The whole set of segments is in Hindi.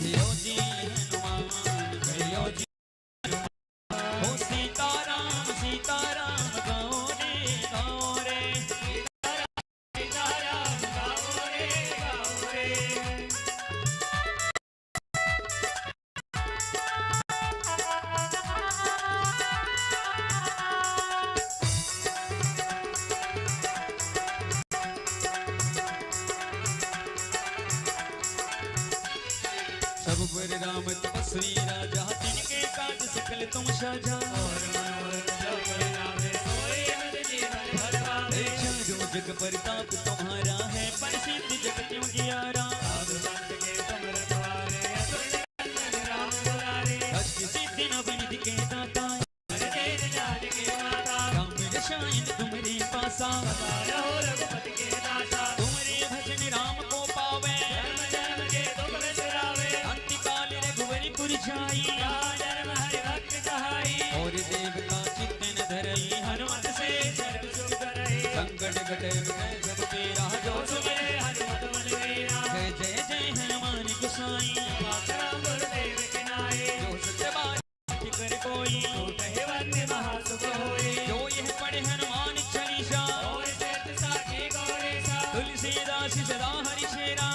कहियो जी हनुमान, कहियो जी हो सीताराम सीताराम गाओ रे गाओ रे, सीताराम गाओ रे गाओ रे। सब पर राम तपस्वी राजा, तिनके काज सकल तुम साजा। जो जग परताप तुम्हारा है, प्रसिद्ध जग क्यों जियारा। सिद्धि नवनिध के दाता, राम रसायन तुम्हारे पासा। तुम्हारे भजन राम को पावे, अंतिकाल रघुवरपुर जाई। और देवता चित्तन धरई, हनुमत से सर्व सुख करई। संकट कटे मिटै सब पीरा, जो सुमिरै हनुमत बल बीरा। जय जय जय हनुमान गोसाई, राम गुरुदेव की नाई। जो सत्य बात कर कोई, तो कहे वन्य महासुख होई। जो यह पढ़े हनुमान चालीसा, तुलसीदास सदा हरि शेरा।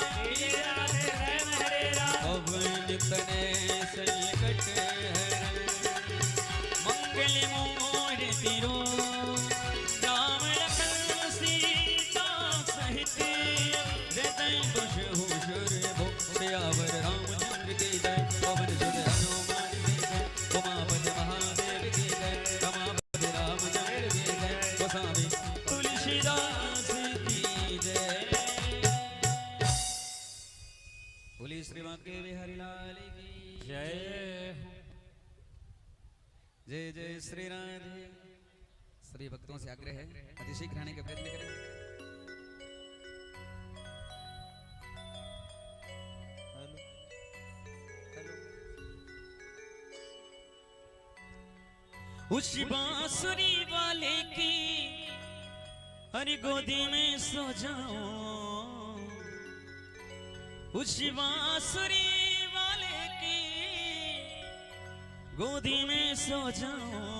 पवन तनय संकट हरण, मंगल मूर्ति रो। राम लखन सीता सहित, हृदय कुश भूषुर भुक्त। सियावर रामचंद्र की जय, पवन सुत हनुमान की जय। उमापति महादेव की जय, रमापति रामचंद्र की जय। गोसावी तुलसीदास की जय। बोली श्री बांके बिहारी लाल की जय। जय जय श्री राधे। सभी भक्तों से आग्रह है, अतिशीघ्र आने का प्रयत्न करें। उस बांसुरी वाले की हरी गोदी में सो जाओ। उस बांसुरी वाले की गोदी में सो जाओ।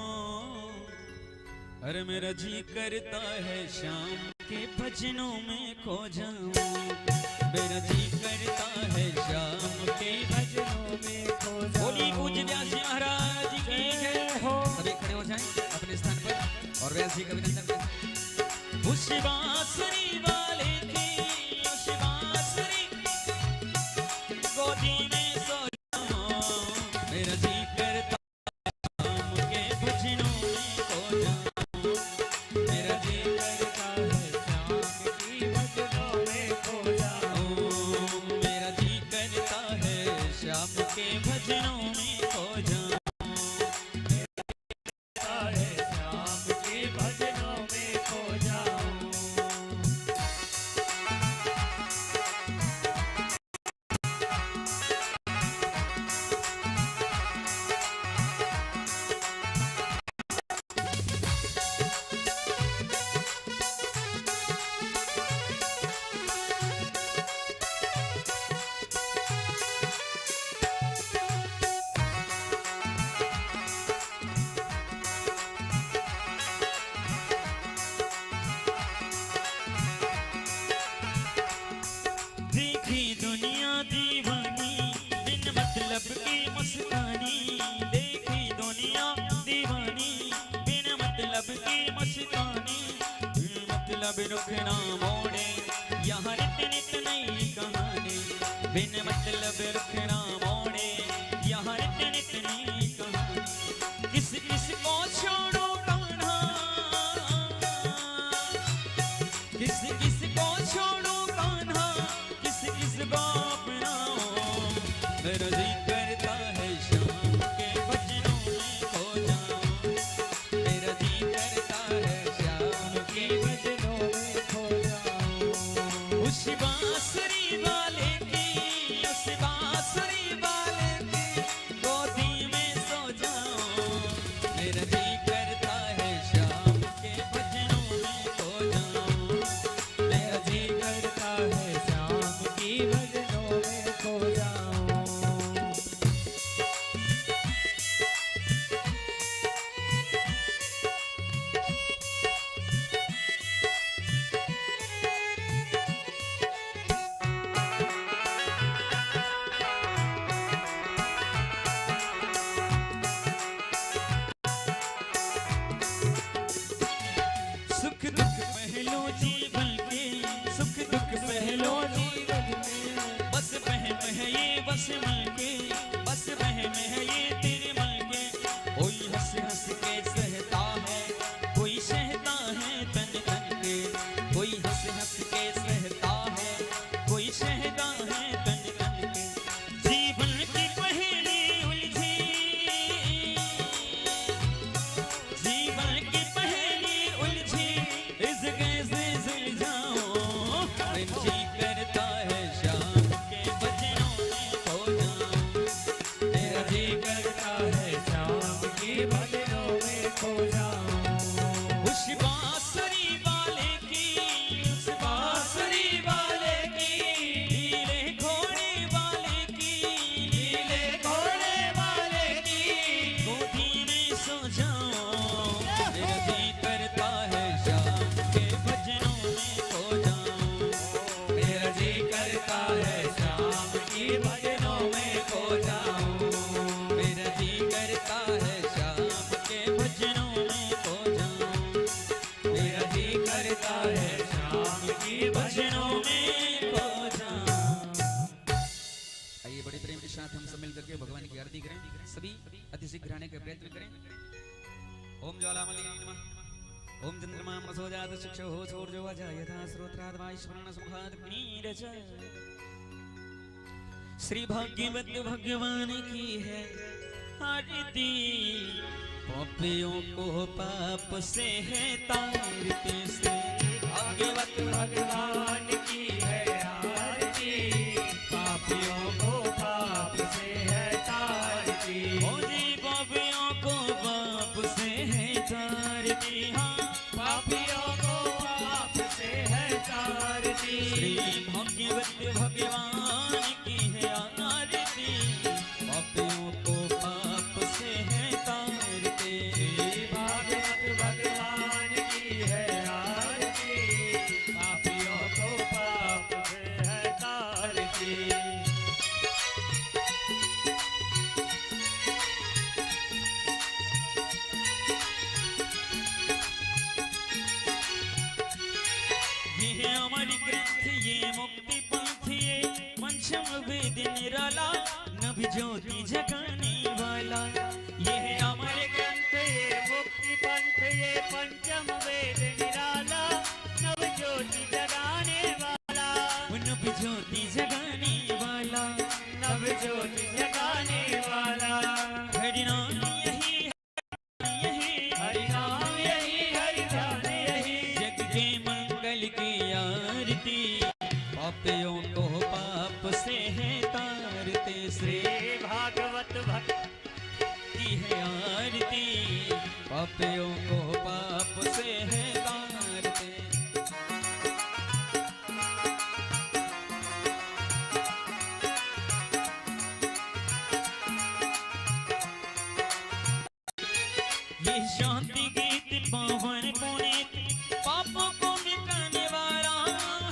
अरे मेरा जी करता है शाम के भजनों में खो जाऊं। मेरा जी करता है शाम के भजनों में खो जाऊं। बोली पूज्य व्यास जी महाराज की जय हो। सभी खड़े हो जाएं अपने स्थान पर और व्यास जी का अभिनंदन करें। उस बांसुरी वाले की, उस बांसुरी गोदी में सो जाऊं। मेरा जी करता शाम के भजनों में खो जाऊं। मेरा जी करता है शाम की भजनों में खो जाऊं। मेरा जी करता है शाम के भजनों में खो जाऊं। देखी दुनिया दीवानी बिन मतलब की मस्तानी। देखी दुनिया दीवानी बिन मतलब की मस्तानी। बिन मतलब रुख ना मोड़े यहाँ नित नित नई कहानी। बिन मतलब रुख ना मोड़े यहाँ नित नित नई कहानी। किस किस को छोड़ो कान्हा, किस किस को छोड़ो कान्हा, किस किस को अपनाओ। मेरा जी करता है शाम के भजनों में खो जाऊं। मेरा जी करता है शाम के भजनों में खो जाऊं। उस बांसुरी वाले की, उस बांसुरी वाले की गोदी में सो जाऊं। मेरा जी करता है शाम के भजनों में खो जाऊं। मेरा जी करता है शाम की भजनों में खो जाऊं। ये बस मन के, बस वहम है ये तेरे मन के। कोई हंस हंस के सहता है, कोई सहता है तन तन के। कोई हंस हंस के सहता है, कोई सहता है तन तन के। जीवन की पहेली उलझी, जीवन की पहेली उलझी, इस कैसे सुलझाऊं। मन जी करता है शाम के भजनों में खो जाऊं। मेरा जी करता है शाम के भजनों में खो जाऊं। उस बांसुरी वाले की, उस बांसुरी वाले की, नीले घोड़े वाले की, नीले घोड़े वाले की गोदी में सो जाऊं। मेरा जी करता है शाम के भजनों में खो जाऊं। मेरा जी करता है शाम के भजनों में खो जाऊं। मेरा जी करता है शाम के भजनों में खो जाऊं। मेरा जी करता है शाम के भजनों में खो जाऊं। आइए बड़े प्रेम के साथ हम सब मिलकर के भगवान की आरती करें। सभी अति शीघ्र आने का प्रयत्न करें। ओम ज्वालामलि नमः। ओम चंद्रमा मसोजात शिक्षो हो छोर्जो वजा यथा श्रोत्राद वायुस्मरण सुखाद नीरज। श्री भाग्यवत भगवान की है आरती, पापियों को पाप से है तारते। श्री भाग्यवत भगवान की है आरती, पापियों को पाप से है तारती। ओ जी पापियों को पाप से है तारती। हाँ पापियों को पाप से है तारती। श्री भाग्यवत भगवान की है आरती, पापियों को पाप से है तारते। श्री भागवत भगवान की है आरती, पापियों को पाप से है तारती। ये है अमर ग्रंथ, ये मुक्ति पंथ, ये पंचम वेद निराला, नभ ज्योति जगाने वाला। ये है अमर ग्रंथ, ये मुक्ति पंथ, ये पंचम वेद निराला, नभ ज्योति जगाने वाला। नभ ज्योति जगाने वाला, नभ ज्योति जगाने वाला। हरि नाम यही है, यही हरि नाम यही, हरि ध्यान यही, जग के मंगल की आरती, पापियों को पाप से है तारते। श्री भागवत भक्त की है आरती, पापियों को पाप से है तारते। ये शांति गीत पावन पुनीत, पापों को मिटाने वाला,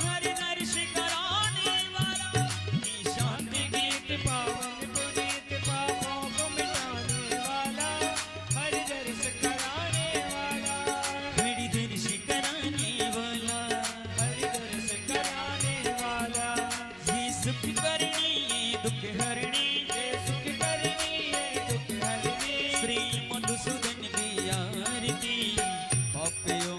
हर दर्श कराने वाला। ये शांति गीत पावन पुनीत, पापों को मिटाने वाला, हर दर्श कराने वाला। हर दर्श कराने वाला, हर दर्श कराने वाला। ये सुख करनी, ये दुख हरणी, ये सुख करनी, ये दुख हरणी। श्री मधुसूदन की आरती, पापियों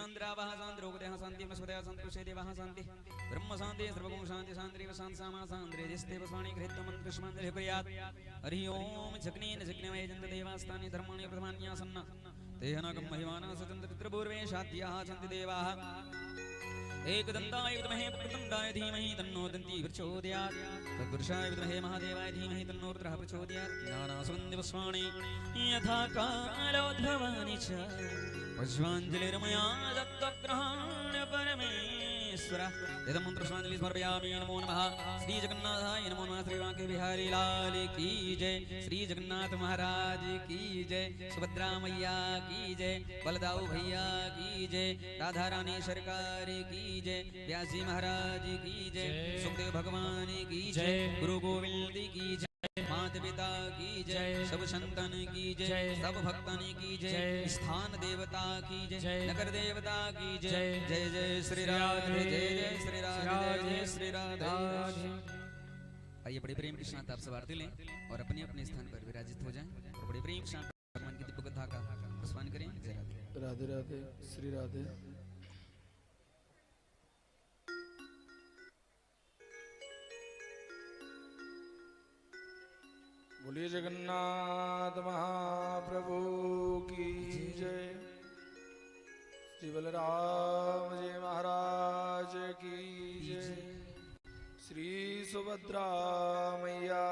शांतिरावः शांतिरोगदयः शांति वनस्पतयः शांति वृक्षे देवाः शांति ब्रह्म शांति सर्वगुण शांति शांतिरेव शांति सामा शांति जिस्तेव स्वाणी गृहीत्वा मंत्रश्मान्तिः कुर्यात् हरि ओम जग्नेन जग्नमय जन्त देवास्तानि धर्माणि प्रथमान्यासन्न तेहनकं महिमानः सचन्त पितृपूर्वे शाद्याः सन्ति देवाः एकदन्ताय विद्महे वक्रतुण्डाय धीमहि तन्नो दन्ती प्रचोदयात् तत्पुरुषाय विद्महे महादेवाय धीमहि तन्नो रुद्रः प्रचोदयात् ज्ञानासुगन्धिपुष्पाणि यथा कालोद्भवानि च पुष्पाञ्जलिर्मया दत्तग्रहाण परमेश्वर इदं मन्त्रपुष्पाञ्जलिं समर्पयामि नमो नमः श्री जगन्नाथाय नमो नमः श्री बांके बिहारी लाल की जय श्री जगन्नाथ महाराज की जय सुभद्रा मैया की जय बलदाऊ भैया की जय राधा रानी सरकार की जय व्यासी महाराज की जय सुखदेव भगवान की जय गुरु गोविंद की जय माता पिता की जय सब संतन की जय सब भक्तन की जय स्थान देवता की जय नगर देवता की जय जय जय श्री राधे जय जय श्री राधे जय श्री राधे। आइए बड़े प्रेम के साथ आप सब आरती लें और अपने अपने स्थान पर विराजित हो जाएं और बड़े प्रेम के साथ भगवान की दिव्य कथा का आस्वान करें। जय राधे राधे राधे श्री राधे। बोलिए जगन्नाथ महाप्रभु की जय। श्री बलराम जी महाराज की जय। श्री सुभद्रा मैया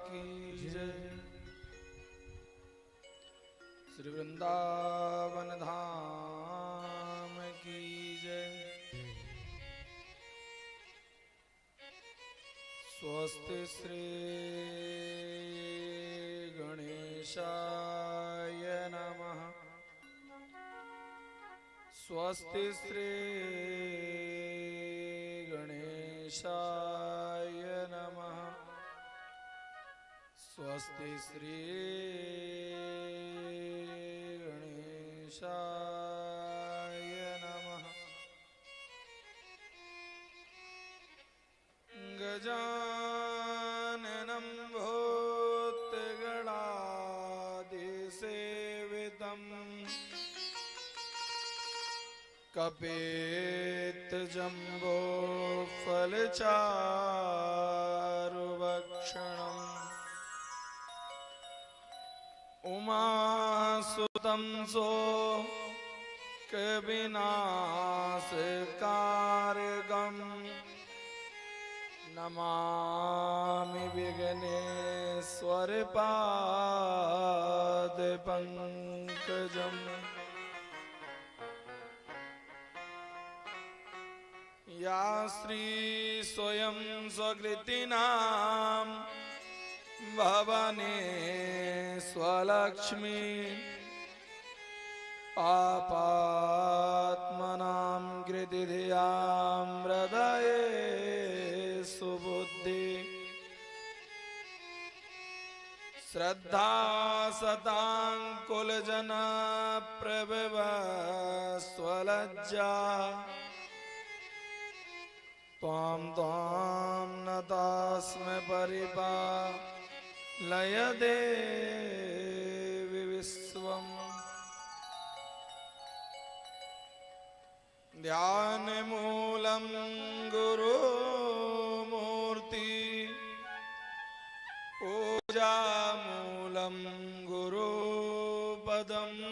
की जय। श्री वृंदावन धाम की जय। स्वस्ति श्री गणेशाय नमः। स्वस्ति श्री गणेशाय नमः। स्वस्ति श्री गणेशाय नमः। गजाननं भूतगणादिसेवितम् कपेतजम्बो फलचारुभक्षणम् उमासुतं सो कविनाशकारकम् नमामि विघ्नेश्वर पाद पंकजम्। या श्री स्वयं स्वकृतिनां भवने स्वलक्ष्मी पापात्मनां कृतिधियां हृदये सुबुद्धि श्रद्धा सतां कुलजना प्रभव स्वलज्जा त्वां त्वां नतास्मै परिपालय देवि विश्वम्। ध्यान मूलं गुरु मूर्ति पूजा मूलं गुरु पदम्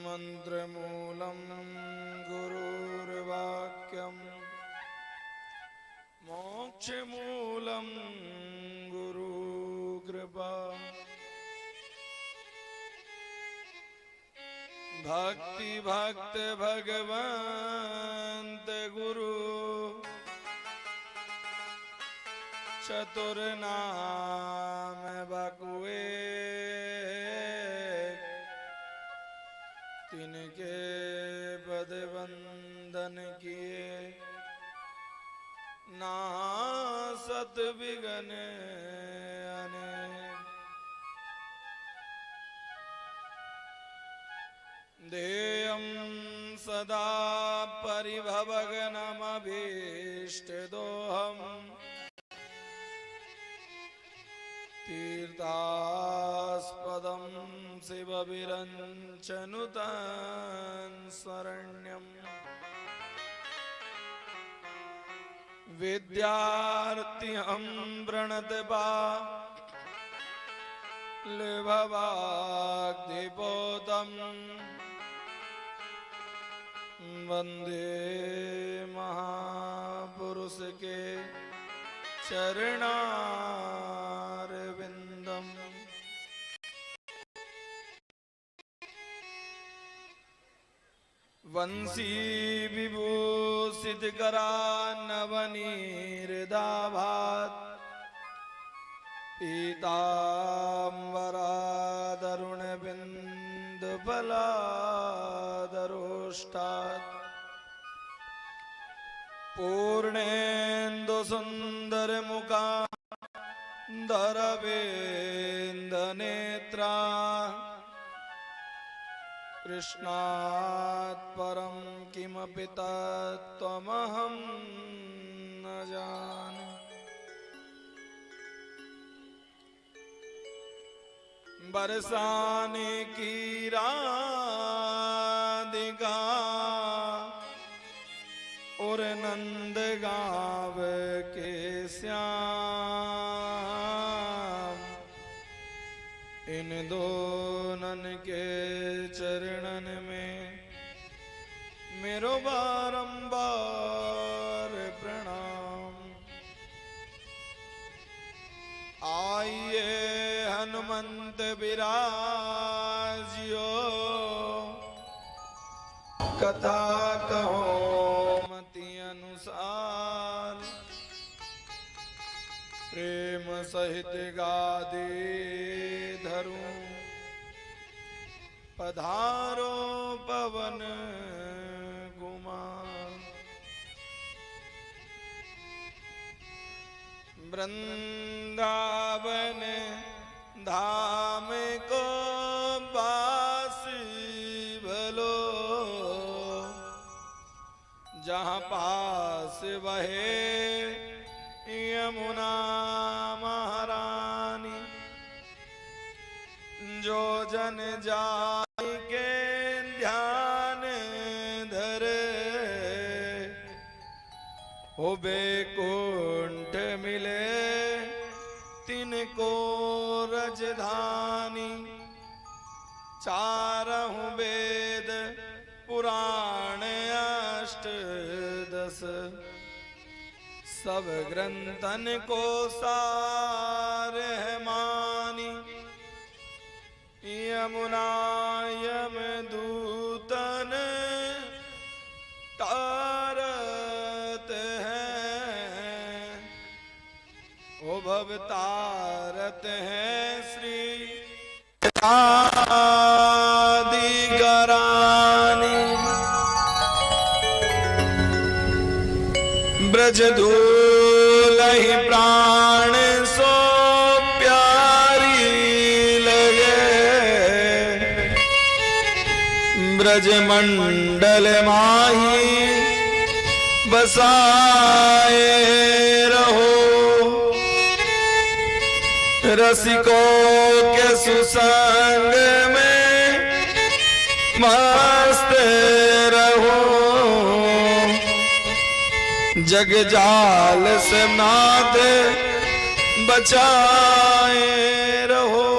मंत्र मूलं गुरुर्वाक्यम् मोक्ष मूलं गुरु कृपा। भक्ति भक्त भगवंत गुरु चतुर नाम बकुए तिनके पद वंदन किए ना सत विघ्न अनेक। देयं सदा परिभवग्नमभीष्टदोहम् तीर्थास्पदं शिवविरञ्चनुतं शरण्यम् विद्यार्थिहं प्रणतपा लेभवाग्दिपोतम् वन्दे महापुरुष के चरणारविन्दम् वंशी विभूषित करा नवनीरदाभात पीताम्बरादरुण बिंदु फलादरोष्टात् पूर्णेन्दु सुंदर मुखा दरवेन्द नेत्रा कृष्णात् परं किमपि तत्त्वमहं न जाने। बरसाने की राधिका और नंद गाँव के श्याम इन दोनों के चरणन में मेरो बारंबार प्रणाम। आइए हनुमंत विराजियो कथा कहो मति अनुसार प्रेम सहित गादे धरूं पधारो पवन कुमार। वृंदावन धाम को बासी भलो जहाँ पास बहे यमुना महारानी जो जन जाय के ध्यान धरे हो बैकुंठ मिले तिनको रजधानी। चारहु वेद पुराण अष्ट दस सब ग्रंथन को सार है मानी। यमुना यम दूतन तारत है ओ भवतारत है श्री आदि करानी। ब्रज धूलहि प्राण सो प्यारी लगे ब्रज मंडल माही बसाए रहो। रसिकों के सुसंग में मस्त रहो जग जाल से नाथ बचाए रहो।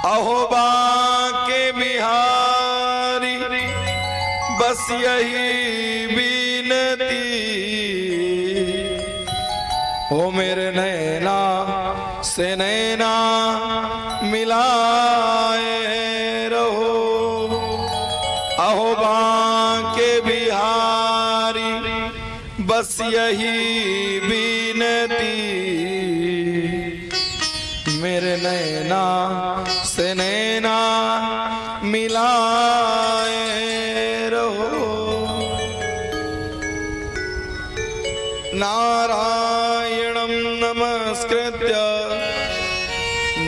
अहो बांके बिहारी बस यही बीनती हो मेरे नैना से नैना मिलाए रहो। अहो बांके बिहारी बस यही बीनती मेरे नैना से नैना मिलाए रहो। नारायणं नमस्कृत्य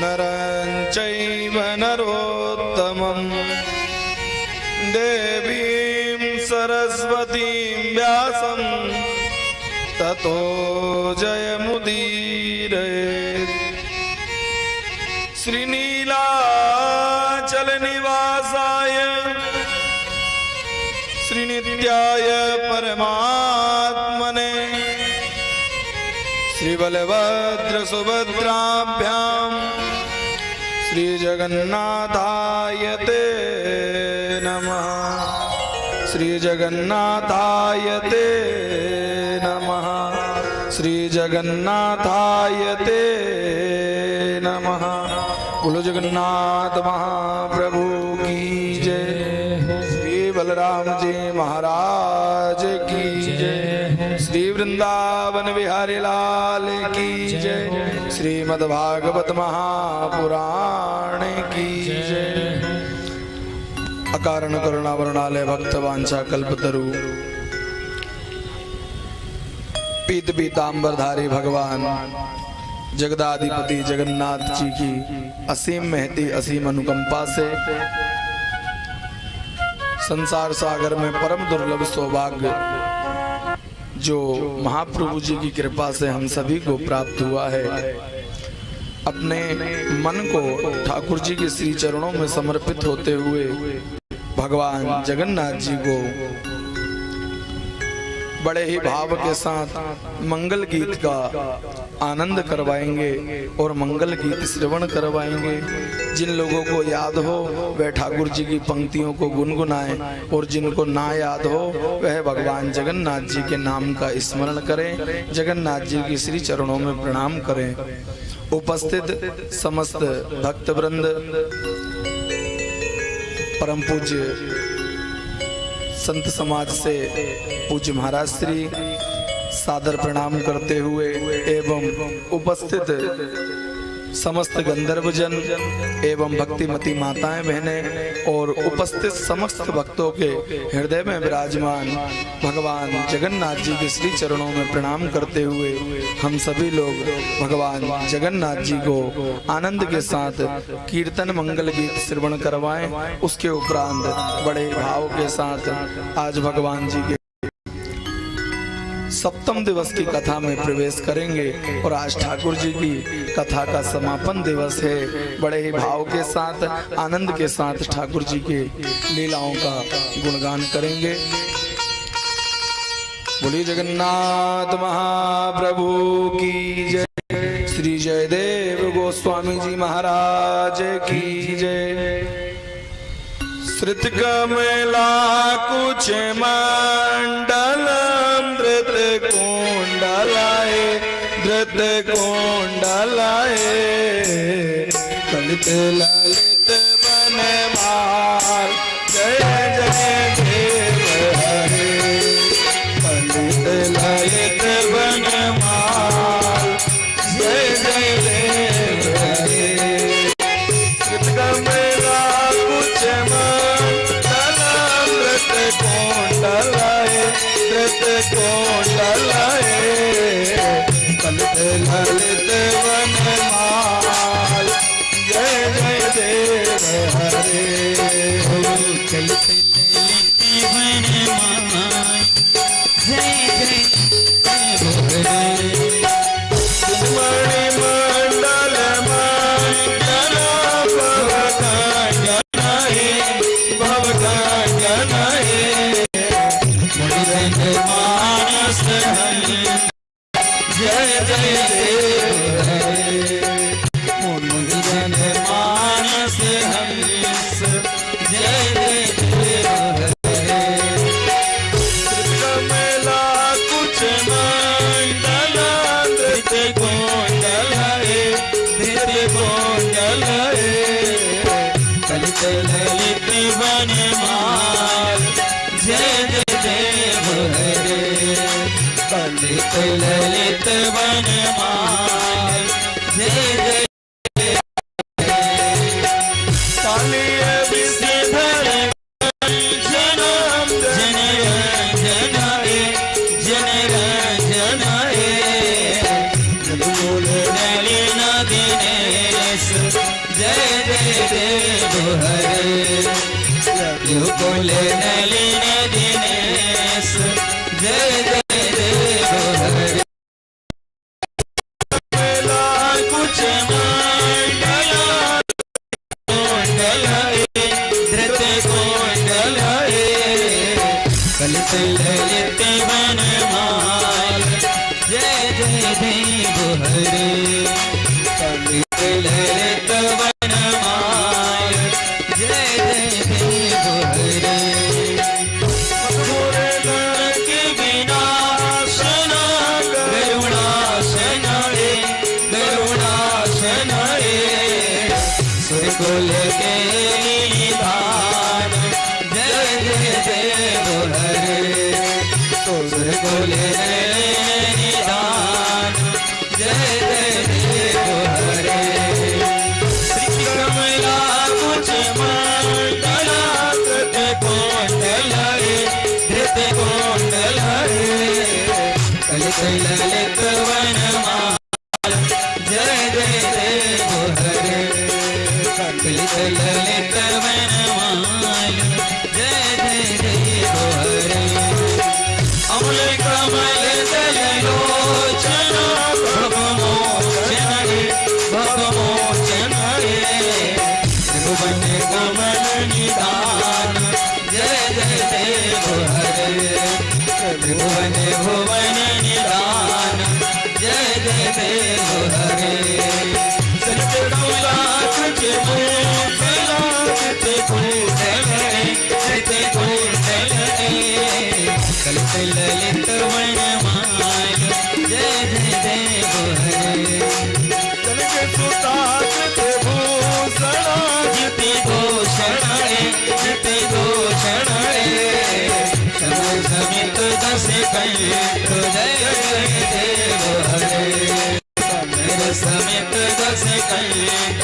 नरं चैव नरोत्तमं देवीं सरस्वतीं व्यासं ततो जयमुदीरयेत्। श्रीनील नीलाचल निवासाय श्रीनित्याय परमात्मने श्रीबलभद्र सुभद्राभ्यां श्रीजगन्नाथाय ते नमः। श्रीजगन्नाथाय ते नमः। श्रीजगन्नाथाय ते नमः। बोलो जगन्नाथ महाप्रभु की जय। श्री बलराम जी महाराज की जय। श्री वृंदावन बिहारी लाल की जय। श्रीमद्भागवत महापुराण की जय। अकारण करुणा वरुणालय भक्त वांछा कल्पतरु पीत पीतांबरधारी भगवान जगदाधिपति जगन्नाथ जी की असीम महती असीम अनुकंपा से संसार सागर में परम दुर्लभ सौभाग्य जो महाप्रभु जी की कृपा से हम सभी को प्राप्त हुआ है, अपने मन को ठाकुर जी के श्री चरणों में समर्पित होते हुए भगवान जगन्नाथ जी को बड़े ही भाव के साथ मंगल गीत का आनंद करवाएंगे और मंगल गीत श्रवण करवाएंगे। जिन लोगों को याद हो वह ठाकुर जी की पंक्तियों को गुनगुनाएं और जिनको ना याद हो वह भगवान जगन्नाथ जी के नाम का स्मरण करें, जगन्नाथ जी की श्री चरणों में प्रणाम करें। उपस्थित समस्त भक्त वृंद परम पूज्य संत समाज से पूज्य महाराज श्री सादर प्रणाम करते हुए एवं उपस्थित समस्त गंधर्वजन एवं भक्तिमती माताएं बहनें और उपस्थित समस्त भक्तों के हृदय में विराजमान भगवान जगन्नाथ जी के श्री चरणों में प्रणाम करते हुए हम सभी लोग भगवान जगन्नाथ जी को आनंद के साथ कीर्तन मंगल गीत श्रवण करवाएं। उसके उपरांत बड़े भाव के साथ आज भगवान जी के सप्तम दिवस की कथा में प्रवेश करेंगे और आज ठाकुर जी की कथा का समापन दिवस है। बड़े ही भाव के साथ आनंद के साथ ठाकुर जी के लीलाओं का गुणगान करेंगे। बोलिए जगन्नाथ महाप्रभु की जय। श्री जयदेव गोस्वामी जी महाराज की जय। श्रुत कमला कुछ मंडल धृत कोंडलाए कलित ललित बनमाल जय जय देव हरे। कलित ललित बनमाल जय जय देव हरे। श्रुत कमला कुछ मंडल धृत कोंडलाए कलित ललित वनमाल जय जय देव हरे। कलित ललित वनमाल जय जय देव हरे। मणिमंडल भवकांजनाए मानस जय जय देव हरे। मुनिजन मानस हंस जय जय देव हरे। कमला कुछ मंडल धृत कोंडलाए कलित ललित वनमाल जय जय देव हरे। कलित ललित वनमाल जय जय कालिय विषधर जनम जनरंजनाए जनरंजनाए नलिन दिनेश जय जय देव हरे। नलिन दिनेश जय जय देव हरे। कुछ मंडल कलित ललित वनमाल जय जय देव हरे कलित ललित वनमाल जय जय देव हरे के विनाशन गरुणासन रे गरुणासन रे सुरकुल के निधान जय जय देव हरे सुरकुल के निधान जय जय देव हरे श्री कमला कुछ मंडला कृत कोंडल रे धृत कोंडल रे कलित ललित वनमाल जय जय देव हरे कलित ललित वनमाल जय जय देव हरे अमल कमल दल लोचन भगमोचन रे भगमोचन रे त्रिभुवन कमल निधान जय जय देव हरे त्रिभुवन भुवन निधान जय जय देव हरे सतगुला कुछ मूला चित कुंडल चित कुंडल कलित ललित वनमाल जय जय देव हरे कनक सुताचित भूषण जित भूषण जित भूषण समय समित दस कंठ जय जय देव हरे मेरे समित दस कंठ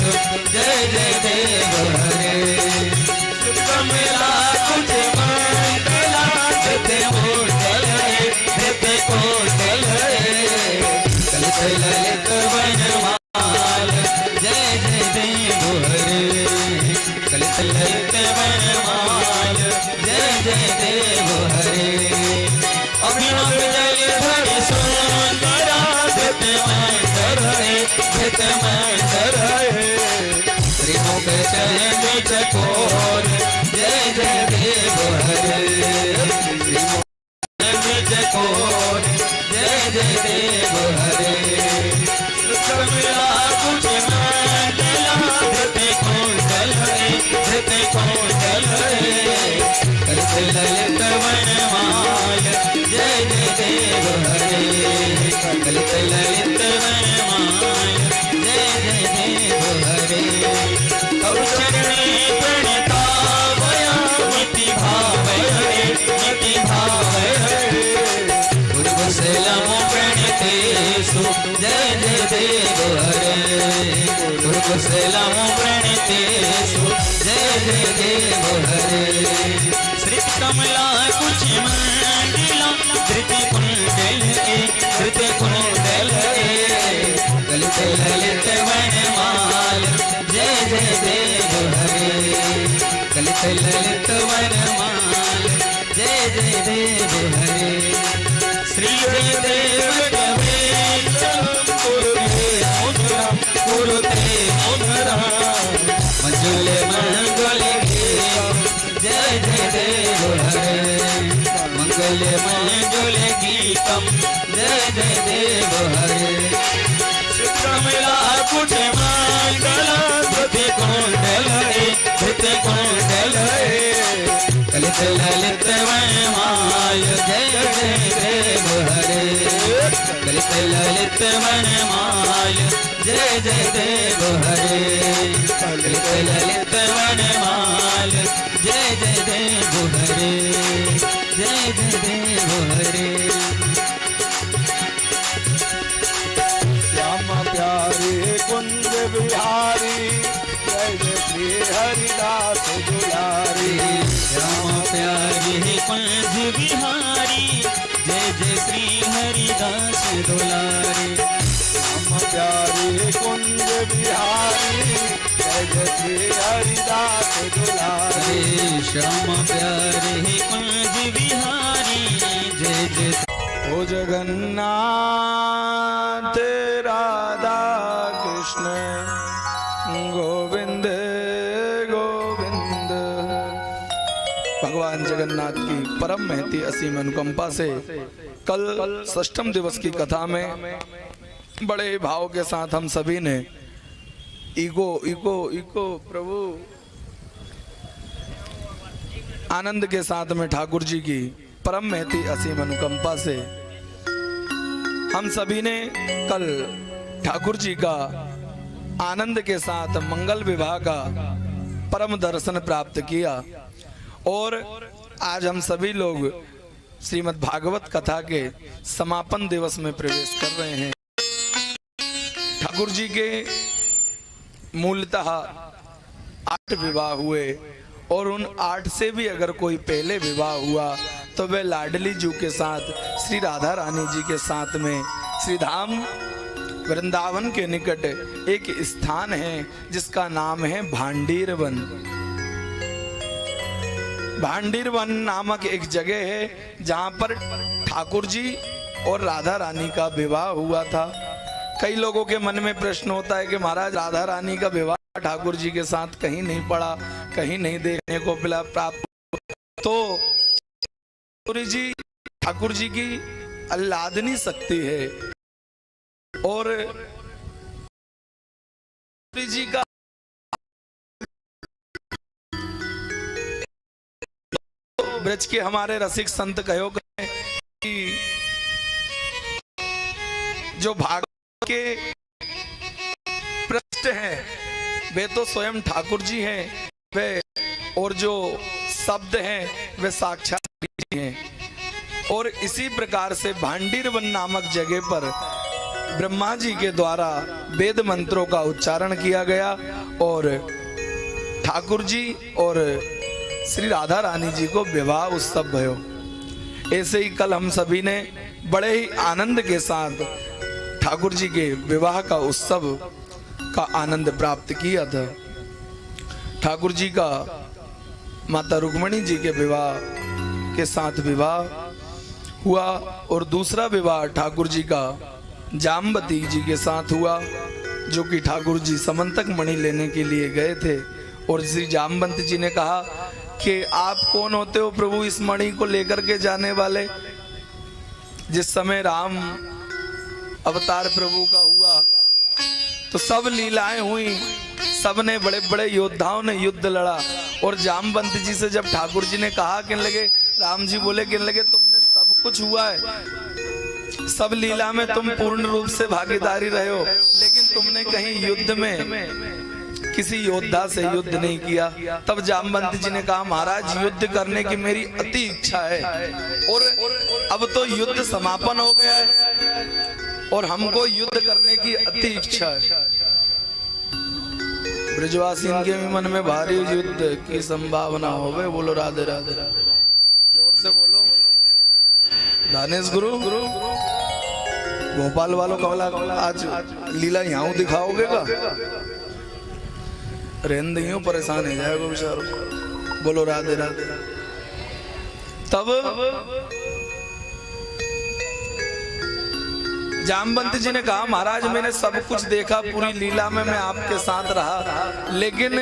जय जय देव हरे कमला कुछ मंडला धृत कोंडल धृत कोंडल कलित ललित वनमाल जय जय देव हरे कलित ललित वनमाल जय जय देव हरे अभिनव जल धर सुंदरा धृत मंडल धृत मंडल त्रिमुख चरण चकोर जय जय देव हरे त्रिमुख चकोर जय जय देव हरे कमला कुछ मंडला धृत कोंडल धृत कोंडल कलित ललित वनमाल जय जय देव हरे कलित ललित वनमाल जय जय देव हरे चरणे प्रणतावया मिति भाव हरे मिति भाव हरे गुरुकुशलम प्रणतेषु जय जय देव हरे गुरुकुशलम प्रणतेषु जय जय देव हरे श्री कमला कुछ मंडला धृत कुंडल धृत कुंडल कलित ललित वनमाल जय जय देव हरे कलित ललित वनमाल जय जय देव हरे श्री जय देव गुरुते मुद्रा मंजुल मंगल जय जय देव हरे मंगल मंजुल गीतम जय जय देव हरे कमला कुछ मंगला धृत कोंडल धृत कोंडल कलित ललित वनमाल जय जय देव हरे कलित ललित वनमाल जय जय देव हरे कलित ललित वनमाल जय जय देव हरे जय जय देव हरे प्यारे कुंज बिहारी जय जय श्री हरिदास दुलारी श्याम प्यारे कुंज बिहारी जय जय श्री हरिदास दुलारी श्याम प्यारे कुंज बिहारी जय जय श्री हरिदास दुलारी श्याम प्यारे कुंज बिहारी जय जय ओ जगन्नाथ राधा कृष्ण गोविंद गोविंद। भगवान जगन्नाथ की परम महती असीम अनुकंपा से कल षष्ठम दिवस की कथा में बड़े भाव के साथ हम सभी ने इको इको इको प्रभु आनंद के साथ में ठाकुर जी की परम महती असीम अनुकंपा से हम सभी ने कल ठाकुर जी का आनंद के साथ मंगल विवाह का परम दर्शन प्राप्त किया और आज हम सभी लोग श्रीमद् भागवत कथा के समापन दिवस में प्रवेश कर रहे हैं। ठाकुर जी के मूलतः 8 विवाह हुए और उन 8 से भी अगर कोई पहले विवाह हुआ तो वह लाडली जी के साथ श्री राधा रानी जी के साथ में श्री धाम वृंदावन के निकट एक स्थान है जिसका नाम है भांडीर वन। भांडीर वन नामक एक जगह है जहां पर ठाकुर जी और राधा रानी का विवाह हुआ था। कई लोगों के मन में प्रश्न होता है कि महाराज राधा रानी का विवाह ठाकुर जी के साथ कहीं नहीं पड़ा, कहीं नहीं देखने को मिला प्राप्त। तो ठाकुर जी की अल्लादनी शक्ति है और जी का ब्रज के हमारे रसिक संत कहो गए कि जो भागवत के पृष्ठ हैं वे तो स्वयं ठाकुर जी हैं वे और जो शब्द हैं वे साक्षात जी हैं। और इसी प्रकार से भांडीर वन नामक जगह पर ब्रह्मा जी के द्वारा वेद मंत्रों का उच्चारण किया गया और ठाकुर जी और श्री राधा रानी जी को विवाह उत्सव भयो। ऐसे ही कल हम सभी ने बड़े ही आनंद के साथ ठाकुर जी के विवाह का उत्सव का आनंद प्राप्त किया था। ठाकुर जी का माता रुक्मणी जी के विवाह के साथ विवाह हुआ और दूसरा विवाह ठाकुर जी का जामवती जी के साथ हुआ, जो कि ठाकुर जी समंतक मणि लेने के लिए गए थे। और श्री जामवंत जी ने कहा कि आप कौन होते हो प्रभु इस मणि को लेकर के जाने वाले। जिस समय राम अवतार प्रभु का हुआ तो सब लीलाएं हुई, सबने बड़े बड़े योद्धाओं ने युद्ध लड़ा। और जामवंत जी से जब ठाकुर जी ने कहा कहने लगे, राम जी बोले कहने लगे तुमने सब कुछ हुआ है, सब लीला में तुम पूर्ण रूप से भागीदारी रहे हो, लेकिन तुमने कहीं युद्ध में किसी योद्धा से युद्ध नहीं किया। तब जामवंत जी ने कहा महाराज युद्ध करने की मेरी अति इच्छा है और अब तो युद्ध समापन हो गया है और हमको युद्ध करने की अति इच्छा है। ब्रजवासियों के मन में भारी युद्ध की संभावना हो गई। बोलो राधे राधे, जोर से बोलो। दानेश गुरु भोपाल वालों का आज लीला यहाँ दिखाओगे का? रहन दियो परेशान हो जाएगा बेचारो। बोलो राधे राधे। तब जामवंत जी ने कहा महाराज मैंने सब कुछ देखा, पूरी लीला में मैं आपके साथ रहा, लेकिन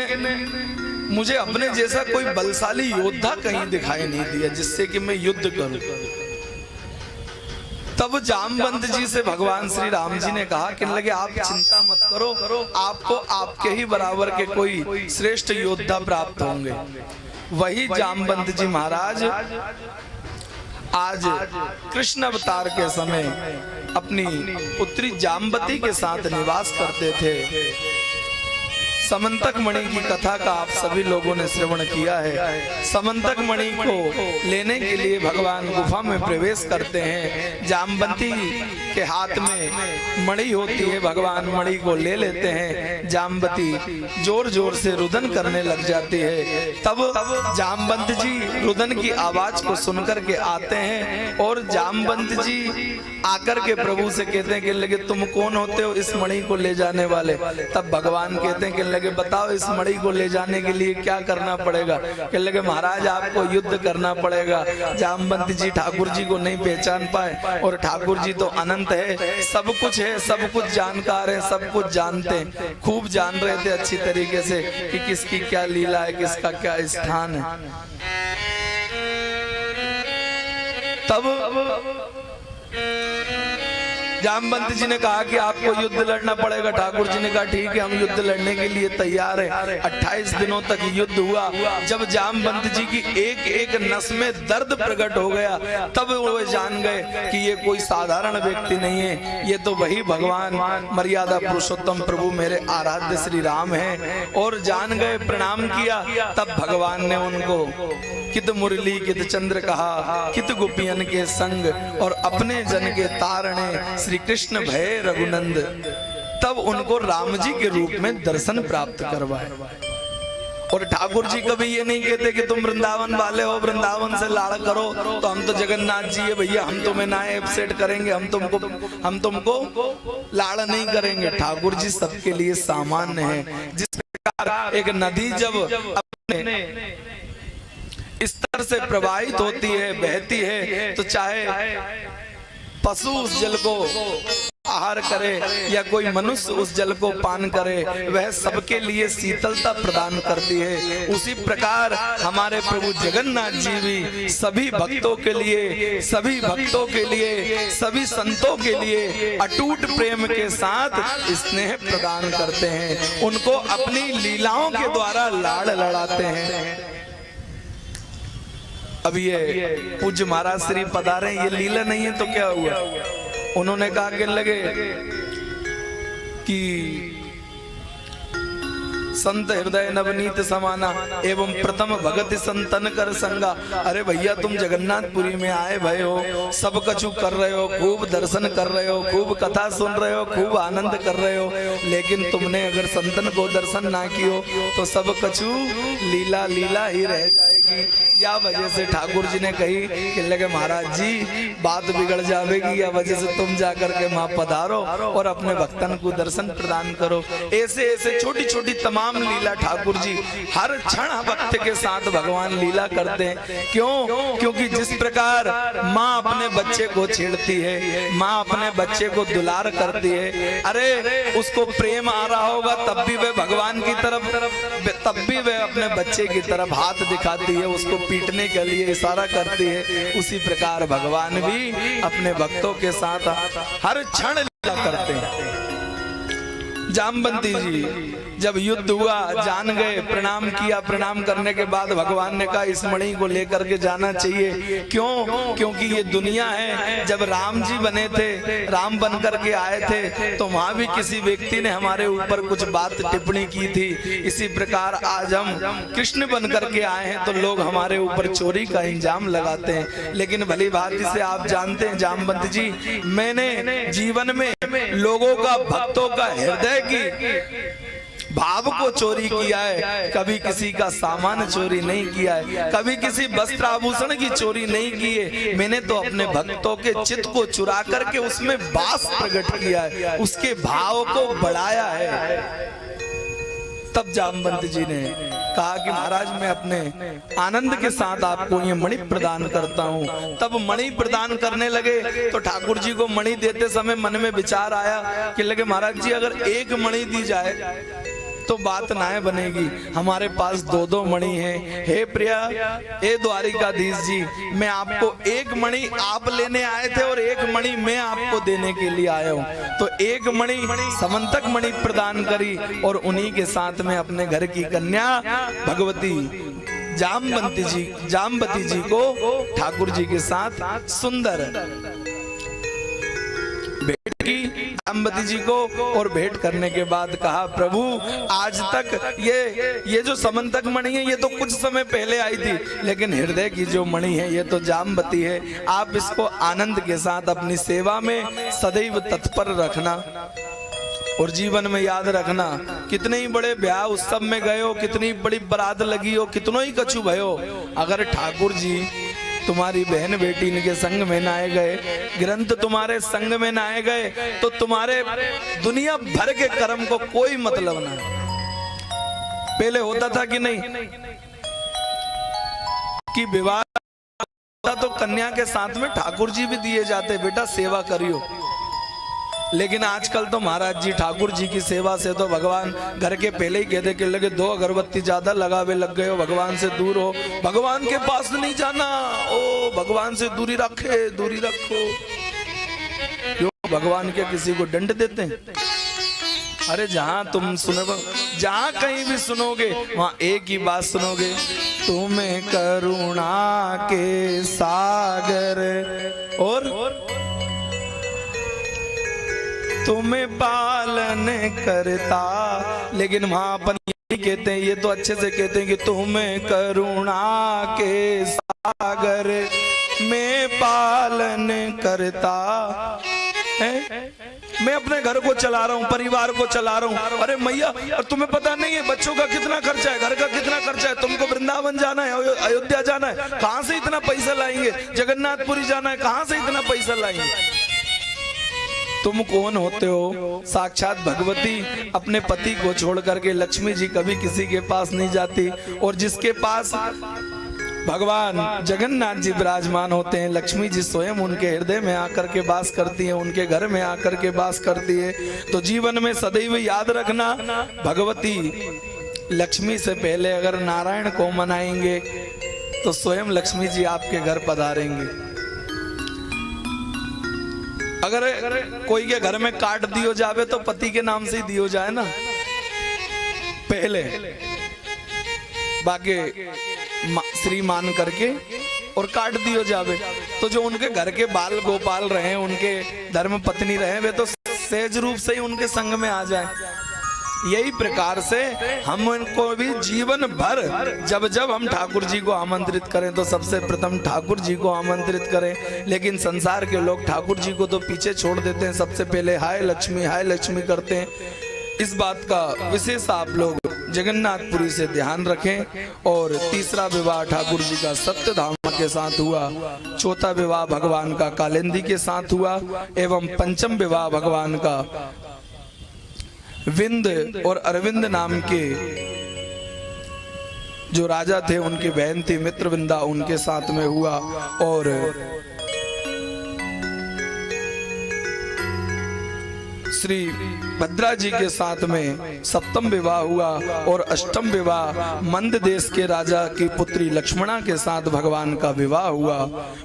मुझे अपने जैसा कोई बलशाली योद्धा कहीं दिखाई नहीं दिया जिससे कि मैं युद्ध करूं। तब जामवंत जी से भगवान श्री राम जी ने कहा कि लगे आप चिंता मत करो, आपको आपके ही बराबर के कोई श्रेष्ठ योद्धा प्राप्त होंगे। वही जामवंत जी महाराज आज कृष्ण अवतार के समय अपनी पुत्री जाम्बती के साथ निवास करते थे। समंतक मणि की कथा का आप सभी लोगों ने श्रवण किया है। समंतक मणि को लेने के लिए भगवान गुफा में प्रवेश करते हैं। जाम्बती के हाथ में मणि होती है, भगवान मणि को ले लेते हैं। जाम्बती जोर जोर से रुदन करने लग जाती है। तब जामवंत जी रुदन की आवाज को सुनकर के आते हैं और जामवंत जी आकर के प्रभु से कहते हैं कि लगे तुम कौन होते हो इस मणि को ले जाने वाले। तब भगवान कहते हैं कि लगे बताओ इस मणि को ले जाने के लिए क्या करना पड़ेगा। कि लगे महाराज आपको युद्ध करना पड़ेगा। जामवंत जी ठाकुर जी को नहीं पहचान पाए और ठाकुर जी तो अनंत है, सब कुछ जानकार है, सब कुछ जानते हैं, खूब जान रहे थे अच्छी तरीके से कि किसकी क्या लीला है, किसका क्या स्थान है। तब जामवंत जी ने कहा कि आपको युद्ध लड़ना पड़ेगा। ठाकुर जी ने कहा ठीक है, हम युद्ध लड़ने के लिए तैयार हैं। 28 दिनों तक युद्ध हुआ। जब जामवंत जी की एक एक नस में दर्द प्रकट हो गया, तब वो जान गए कि ये कोई साधारण व्यक्ति नहीं है, ये तो वही भगवान मर्यादा पुरुषोत्तम प्रभु मेरे आराध्य श्री राम हैं। और जान गए, प्रणाम किया। तब भगवान ने उनको कित मुरली कित चंद्र कहा, कित गोपियन के संग और अपने जन के तारणे श्री कृष्ण भय रघुनंद। तब उनको राम जी के रूप में दर्शन प्राप्त करवाए। और ठाकुर जी कभी ये नहीं कहते कि तुम वृंदावन वाले हो, वृंदावन से लाड़ करो, तो हम तो जगन्नाथ जी है भैया, हम तुम्हें ना अपसेट करेंगे, हम तुमको लाड़ नहीं करेंगे। ठाकुर जी सबके लिए सामान्य है। जिस प्रकार एक नदी जब अपने स्तर से प्रवाहित होती है, बहती है, तो चाहे पशु उस जल को आहार करे या कोई मनुष्य उस जल को पान करे, वह सबके लिए शीतलता प्रदान करती है। उसी प्रकार हमारे प्रभु जगन्नाथ जी भी सभी भक्तों के लिए, सभी संतों के लिए अटूट प्रेम के साथ स्नेह प्रदान करते हैं। उनको अपनी लीलाओं के द्वारा लाड़ लड़ाते हैं। अब ये पूज्य महाराज श्री पधारे, ये लीला नहीं है तो क्या हुआ? उन्होंने कहा कि लगे कि संत हृदय नवनीत समाना एवं प्रथम भगत संतन कर संगा। अरे भैया, तुम जगन्नाथपुरी में आए भय हो, सब कछु कर रहे हो, खूब दर्शन कर रहे हो, खूब कथा सुन रहे हो, खूब आनंद कर रहे हो, लेकिन तुमने अगर संतन को दर्शन ना कियो तो सब कछु लीला लीला ही रह जाएगी। या वजह से ठाकुर जी ने कही कि लगे महाराज जी, बात बिगड़ जाएगी, या वजह से तुम जाकर के मां पधारो और अपने भक्तन को दर्शन प्रदान करो। ऐसे ऐसे छोटी छोटी तमाम लीला ठाकुर जी हर क्षण भक्त के साथ भगवान लीला करते हैं। क्यों? क्योंकि जिस प्रकार माँ अपने बच्चे को छेड़ती है, माँ अपने बच्चे को दुलार करती है, अरे उसको प्रेम आ रहा होगा तब भी वह भगवान की तरफ, तब भी वह अपने बच्चे की तरफ हाथ दिखाती है, उसको पीटने के लिए इशारा करती है। उसी प्रकार भगवान भी अपने भक्तों के साथ हर क्षण लीला करते हैं। जामवंती जी जब युद्ध हुआ, जान गए, प्रणाम किया। प्रणाम करने के बाद भगवान ने कहा इस मणि को लेकर के जाना चाहिए। क्यों? क्योंकि ये दुनिया है। जब राम जी बने थे, राम बन करके आए थे, तो वहां भी किसी व्यक्ति ने हमारे ऊपर कुछ बात टिप्पणी की थी। इसी प्रकार आज हम कृष्ण बन करके आए हैं तो लोग हमारे ऊपर चोरी का इल्जाम लगाते हैं। लेकिन भली भांति से आप जानते हैं जामवंत जी, मैंने जीवन में लोगों का, भक्तों का हृदय की भाव को चोरी किया है, कभी किसी का सामान चोरी नहीं किया है, कभी किसी वस्त्र आभूषण की चोरी नहीं की है। मैंने तो अपने भक्तों के चित्त को चुरा करके उसमें वास प्रकट किया है, उसके भाव को बढ़ाया है। तब जामवंत जी ने कहा कि महाराज मैं अपने आनंद के साथ आपको ये मणि प्रदान करता हूँ। तब मणि प्रदान करने लगे तो ठाकुर जी को मणि देते समय मन में विचार आया कि लगे महाराज जी अगर एक मणि दी जाए तो बात ना बनेगी, हमारे पास दो दो मणि हैं। हे प्रिया, हे द्वारिकाधीश जी, मैं आपको एक मणि आप लेने आए थे और एक मणि मैं आपको देने के लिए आया हूँ। तो एक मणि समंतक मणि प्रदान करी और उन्हीं के साथ में अपने घर की कन्या भगवती जामवती जी को ठाकुर जी के साथ सुंदर भेंट की जामवती जी को। और भेंट करने के बाद कहा प्रभु आज तक ये जो समंतक मणि है ये तो कुछ समय पहले आई थी, लेकिन हृदय की जो मणि है ये तो जामवती है। आप इसको आनंद के साथ अपनी सेवा में सदैव तत्पर रखना और जीवन में याद रखना। कितने ही बड़े ब्याह उत्सव में गए हो, कितनी बड़ी बारात लगी हो, कितनों ही कछु भयो, अगर ठाकुर जी तुम्हारी बहन बेटी इनके संग में ना आए गए, ग्रंथ तुम्हारे संग में ना आए गए, तो तुम्हारे दुनिया भर के कर्म को कोई मतलब ना। पहले होता था कि नहीं कि विवाह तो कन्या के साथ में ठाकुर जी भी दिए जाते, बेटा सेवा करियो। लेकिन आजकल तो महाराज जी ठाकुर जी की सेवा से तो भगवान घर के पहले ही कहते कि लगे 2 अगरबत्ती ज्यादा लगावे लग गए हो, भगवान से दूर हो, भगवान के पास नहीं जाना, ओ भगवान से दूरी रखो। क्यों भगवान क्या किसी को दंड देते हैं? अरे जहां तुम सुनोगे, जहां कहीं भी सुनोगे वहां एक ही बात सुनोगे, तुम्हें करुणा के सागर और तुम्हें पालन करता। लेकिन वहां अपन ये कहते हैं, ये तो अच्छे से कहते हैं कि तुम्हें करुणा के सागर में पालन करता है। मैं अपने घर को चला रहा हूँ, परिवार को चला रहा हूँ, अरे मैया और तुम्हें पता नहीं है बच्चों का कितना खर्चा है, घर का कितना खर्चा है, तुमको वृंदावन जाना है, अयोध्या जाना है, कहां से इतना पैसा लाएंगे, जगन्नाथपुरी जाना है, कहां से इतना पैसा लाएंगे। तुम कौन होते हो? साक्षात भगवती अपने पति को छोड़ करके, लक्ष्मी जी कभी किसी के पास नहीं जाती, और जिसके पास भगवान जगन्नाथ जी विराजमान होते हैं, लक्ष्मी जी स्वयं उनके हृदय में आकर के वास करती हैं, उनके घर में आकर के वास करती है। तो जीवन में सदैव याद रखना, भगवती लक्ष्मी से पहले अगर नारायण को मनाएंगे तो स्वयं लक्ष्मी जी आपके घर पधारेंगे। अगर कोई के घर में काट दियो जावे तो पति के नाम से ही दियो जाए ना पहले, बाकी श्री मान करके और काट दियो जावे, तो जो उनके घर के बाल गोपाल रहे, उनके धर्म पत्नी रहे, वे तो सहज रूप से ही उनके संग में आ जाए। यही प्रकार से हम इनको भी जीवन भर जब जब हम ठाकुर जी को आमंत्रित करें तो सबसे प्रथम ठाकुर जी को आमंत्रित करें। लेकिन संसार के लोग ठाकुर जी को तो पीछे छोड़ देते हैं, सबसे पहले हाय लक्ष्मी करते हैं। इस बात का विशेष आप लोग जगन्नाथपुरी से ध्यान रखें। और तीसरा विवाह ठाकुर जी का सत्यधाम के साथ हुआ, चौथा विवाह भगवान का कालिंदी के साथ हुआ, एवं पंचम विवाह भगवान का विंद और अरविंद नाम के जो राजा थे, उनकी बहन थी मित्रविंदा, उनके साथ में हुआ। और श्री भद्रा जी के साथ में सप्तम विवाह हुआ। और अष्टम विवाह मंद देश के राजा की पुत्री लक्ष्मणा के साथ भगवान का विवाह हुआ।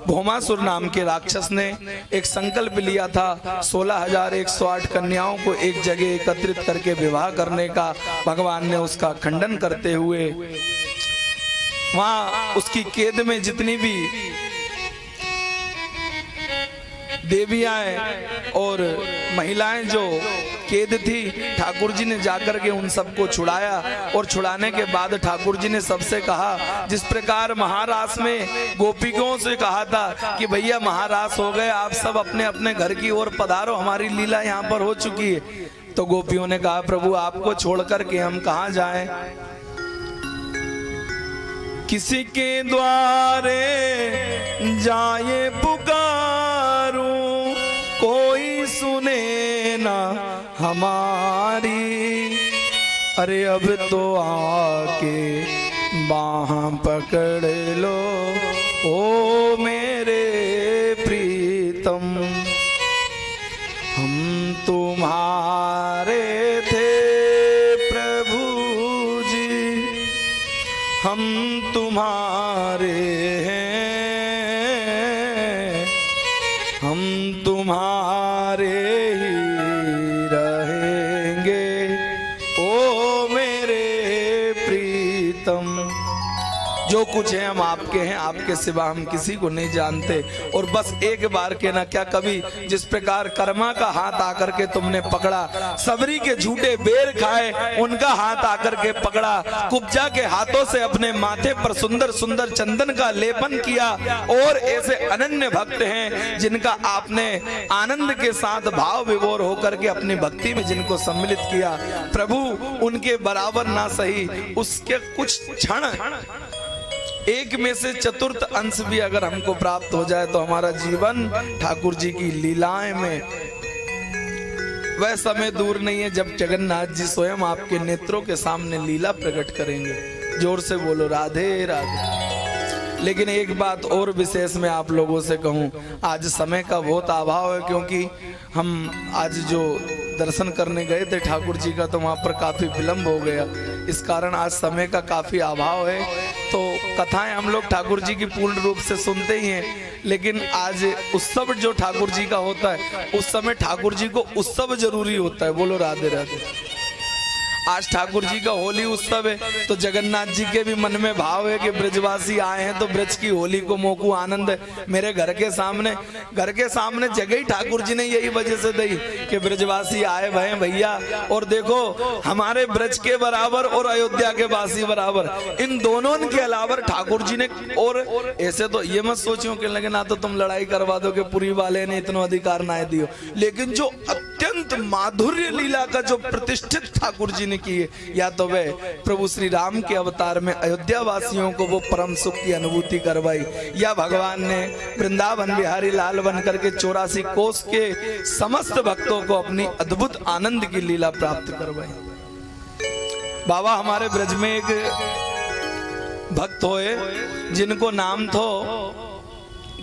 भौमासुर नाम के राक्षस ने एक संकल्प लिया था 16,108 कन्याओं को एक जगह एकत्रित करके विवाह करने का। भगवान ने उसका खंडन करते हुए वहां उसकी कैद में जितनी भी देवियां और महिलाएं जो कैद थी, ठाकुर जी ने जाकर के उन सबको छुड़ाया। और छुड़ाने के बाद ठाकुर जी ने सबसे कहा, जिस प्रकार महारास में गोपिकों से कहा था कि भैया महारास हो गए, आप सब अपने अपने घर की ओर पधारो, हमारी लीला यहाँ पर हो चुकी है। तो गोपियों ने कहा, प्रभु आपको छोड़ करके हम कहाँ जाएं? किसी के द्वारे जाए पुकारूं, कोई सुने ना हमारी। अरे अब तो आके बाह पकड़ लो ओ मेरे प्रीतम, हम तुम्हारे थे प्रभु जी, हम तुम्हारे हैं, हम तुम्हारे ही रहेंगे ओ मेरे प्रीतम। जो कुछ है हम आपके हैं, आपके सिवा हम किसी को नहीं जानते। और बस एक बार कहना, क्या कभी जिस प्रकार कर्मा का हाथ आकर के तुमने पकड़ा, सबरी के झूठे बेर खाए उनका हाथ आकर के पकड़ा, कुब्जा के हाथों से अपने माथे पर सुंदर सुंदर चंदन का लेपन किया, और ऐसे अनन्य भक्त हैं जिनका आपने आनंद के साथ भाव विभोर होकर के अपनी भक्ति में जिनको सम्मिलित किया, प्रभु उनके बराबर ना सही उसके कुछ क्षण एक में से चतुर्थ अंश भी अगर हमको प्राप्त हो जाए तो हमारा जीवन ठाकुर जी की लीलाएं में, वह समय दूर नहीं है जब जगन्नाथ जी स्वयं आपके नेत्रों के सामने लीला प्रकट करेंगे। जोर से बोलो राधे राधे। लेकिन एक बात और विशेष मैं आप लोगों से कहूं, आज समय का बहुत अभाव है, क्योंकि हम आज जो दर्शन करने गए थे ठाकुर जी का, तो वहाँ पर काफ़ी विलम्ब हो गया। इस कारण आज समय का काफ़ी अभाव है। तो कथाएं हम लोग ठाकुर जी की पूर्ण रूप से सुनते ही हैं, लेकिन आज उत्सव जो ठाकुर जी का होता है, उस समय ठाकुर जी को उत्सव जरूरी होता है। बोलो राधे राधे। आज ठाकुर जी का होली उत्सव है, तो जगन्नाथ जी के भी मन में भाव है कि ब्रजवासी आए हैं तो ब्रज की होली को मोकू आनंद है। मेरे घर के सामने जगह ही ठाकुर जी ने यही वजह से दी कि ब्रजवासी आए भय भैया, और देखो हमारे ब्रज के बराबर और अयोध्या के वासी बराबर, इन दोनों के अलावा ठाकुर जी ने, और ऐसे तो ये मत सोचियो कि लगे ना तो तुम लड़ाई करवा दो कि पुरी वाले ने इतना अधिकार ना दियो, लेकिन जो अत्यंत माधुर्य लीला का जो प्रतिष्ठित ठाकुर जी ने की है, या तो वह प्रभु श्री राम के अवतार में अयोध्या वासियों को वो परम सुख की अनुभूति करवाई, या भगवान ने वृंदावन बिहारी लाल बन करके 84 कोस के समस्त भक्तों को अपनी अद्भुत आनंद की लीला प्राप्त करवाई। बाबा हमारे ब्रज में एक भक्त होए जिनको नाम थो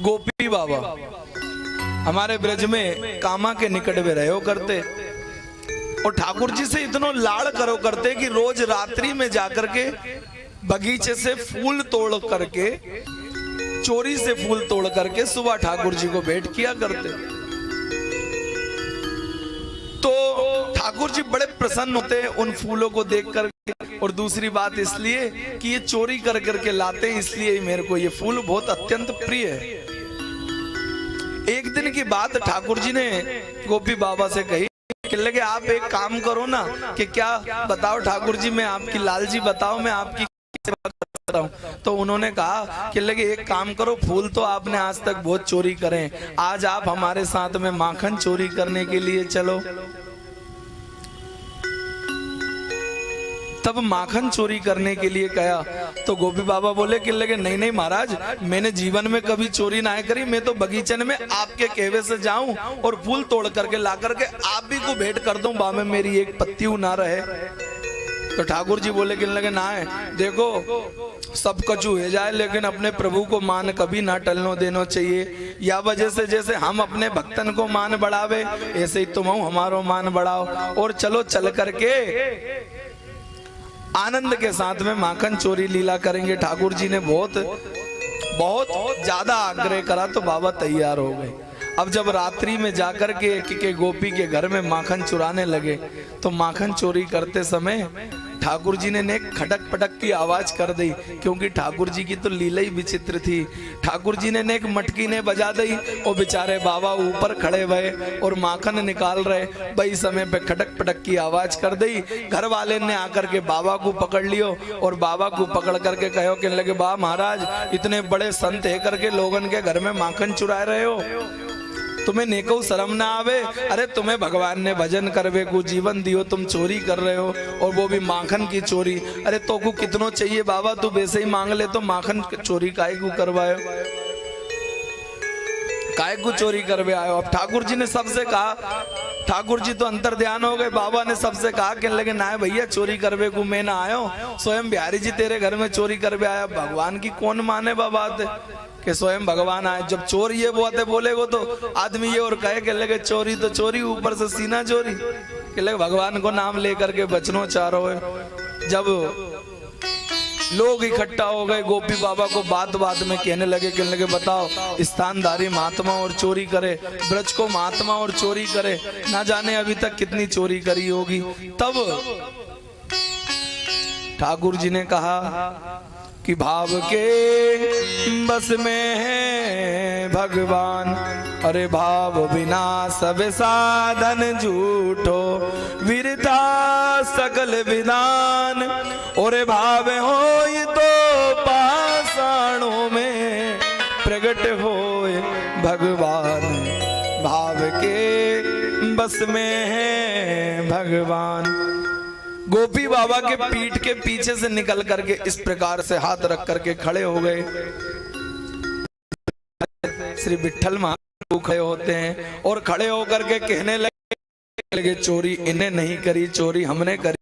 गोपी बाबा। हमारे ब्रज में कामा के निकट में रहो करते, और ठाकुर जी से इतना लाड़ करो करते कि रोज रात्रि में जाकर के बगीचे से फूल तोड़ करके, चोरी से फूल तोड़ करके सुबह ठाकुर जी को भेंट किया करते। तो ठाकुर जी बड़े प्रसन्न होते हैं उन फूलों को देख कर, और दूसरी बात इसलिए कि ये चोरी कर करके लाते हैं, इसलिए मेरे को ये फूल बहुत अत्यंत प्रिय है। एक दिन की बात ठाकुर जी ने गोपी बाबा से कही कि लगे आप एक काम करो ना, कि क्या बताओ ठाकुर जी, मैं आपकी लाल जी बताओ मैं आपकी सेवा करता हूं। तो उन्होंने कहा कि लगे एक काम करो, फूल तो आपने आज तक बहुत चोरी करे, आज आप हमारे साथ में माखन चोरी करने के लिए चलो। तब माखन चोरी करने के लिए कहा, तो गोपी बाबा बोले कि लगे नहीं नहीं महाराज, मैंने जीवन में कभी चोरी ना करी, मैं तो बगीचे में आपके कहवे से जाऊं और फूल तोड़ करके ला करके आप भी को भेंट कर दूं, बामे मेरी एक पत्ती ना रहे। तो ठाकुर जी बोले कि लगे ना है, देखो सब कछु हो जाए लेकिन अपने प्रभु को मान कभी ना टलनो देना चाहिए, या वजह से जैसे हम अपने भक्तन को मान बढ़ावे, ऐसे ही तुम हमारो मान बढ़ाओ, और चलो चल करके आनंद के साथ में माखन चोरी लीला करेंगे। ठाकुर जी ने बहुत ज्यादा आग्रह करा तो बाबा तैयार हो गए। अब जब रात्रि में जाकर के गोपी के घर में माखन चुराने लगे, तो माखन चोरी करते समय ठाकुर जी ने खटक पटक की आवाज कर दी, क्योंकि ठाकुर जी की तो लीला ही विचित्र थी। ठाकुर जी ने एक मटकी ने बजा दी, और बेचारे बाबा ऊपर खड़े हुए और माखन निकाल रहे, वही समय पे खटक पटक की आवाज कर दी। घर वाले ने आकर के बाबा को पकड़ लियो, और बाबा को पकड़ करके कहो कि लगे बा महाराज, इतने बड़े संत है करके लोगन के घर में माखन चुरा रहे हो, तुम्हें नेको शर्म ना आवे? अरे तुम्हें भगवान ने भजन करवे को जीवन दियो, तुम चोरी कर रहे हो, और वो भी माखन की चोरी। अरे तो को कितनो चाहिए बाबा, तू वैसे ही मांग ले, तो माखन चोरी काहे को करवायो, काहे को चोरी करवे आयो। अब ठाकुर जी ने सबसे कहा, ठाकुर जी तो अंतर ध्यान हो गए, बाबा ने सबसे कहा कि लगे ना भैया चोरी करवे को मैं ना आयो, स्वयं बिहारी जी तेरे घर में चोरी करवे आया। भगवान की कौन माने बाबा कि स्वयं भगवान आए। जब चोर ये बातें बोलेगो तो आदमी ये और कहे कि लगे चोरी तो चोरी, ऊपर से सीना चोरी, कि लगे भगवान को नाम लेकर के बचनो चाह रहे हो। जब लोग इकट्ठा हो गए, गोपी बाबा को बात बात में कहने लगे बताओ, स्थानधारी महात्मा और चोरी करे, ब्रज को महात्मा और चोरी करे, ना जाने अभी तक कितनी चोरी करी होगी। तब ठाकुर जी ने कहा कि भाव के बस में है भगवान, अरे भाव बिना सब साधन झूठो, वीरता सकल विधान, और भाव होय तो पाषाणों में प्रकट होए भगवान, भाव के बस में है भगवान। गोपी बाबा के पीठ के पीछे से निकल करके इस प्रकार से हाथ रख करके खड़े हो गए। श्री विठल महाप्रभु खड़े होते हैं और खड़े होकर के कहने लगे चोरी इन्हें नहीं करी, चोरी हमने करी।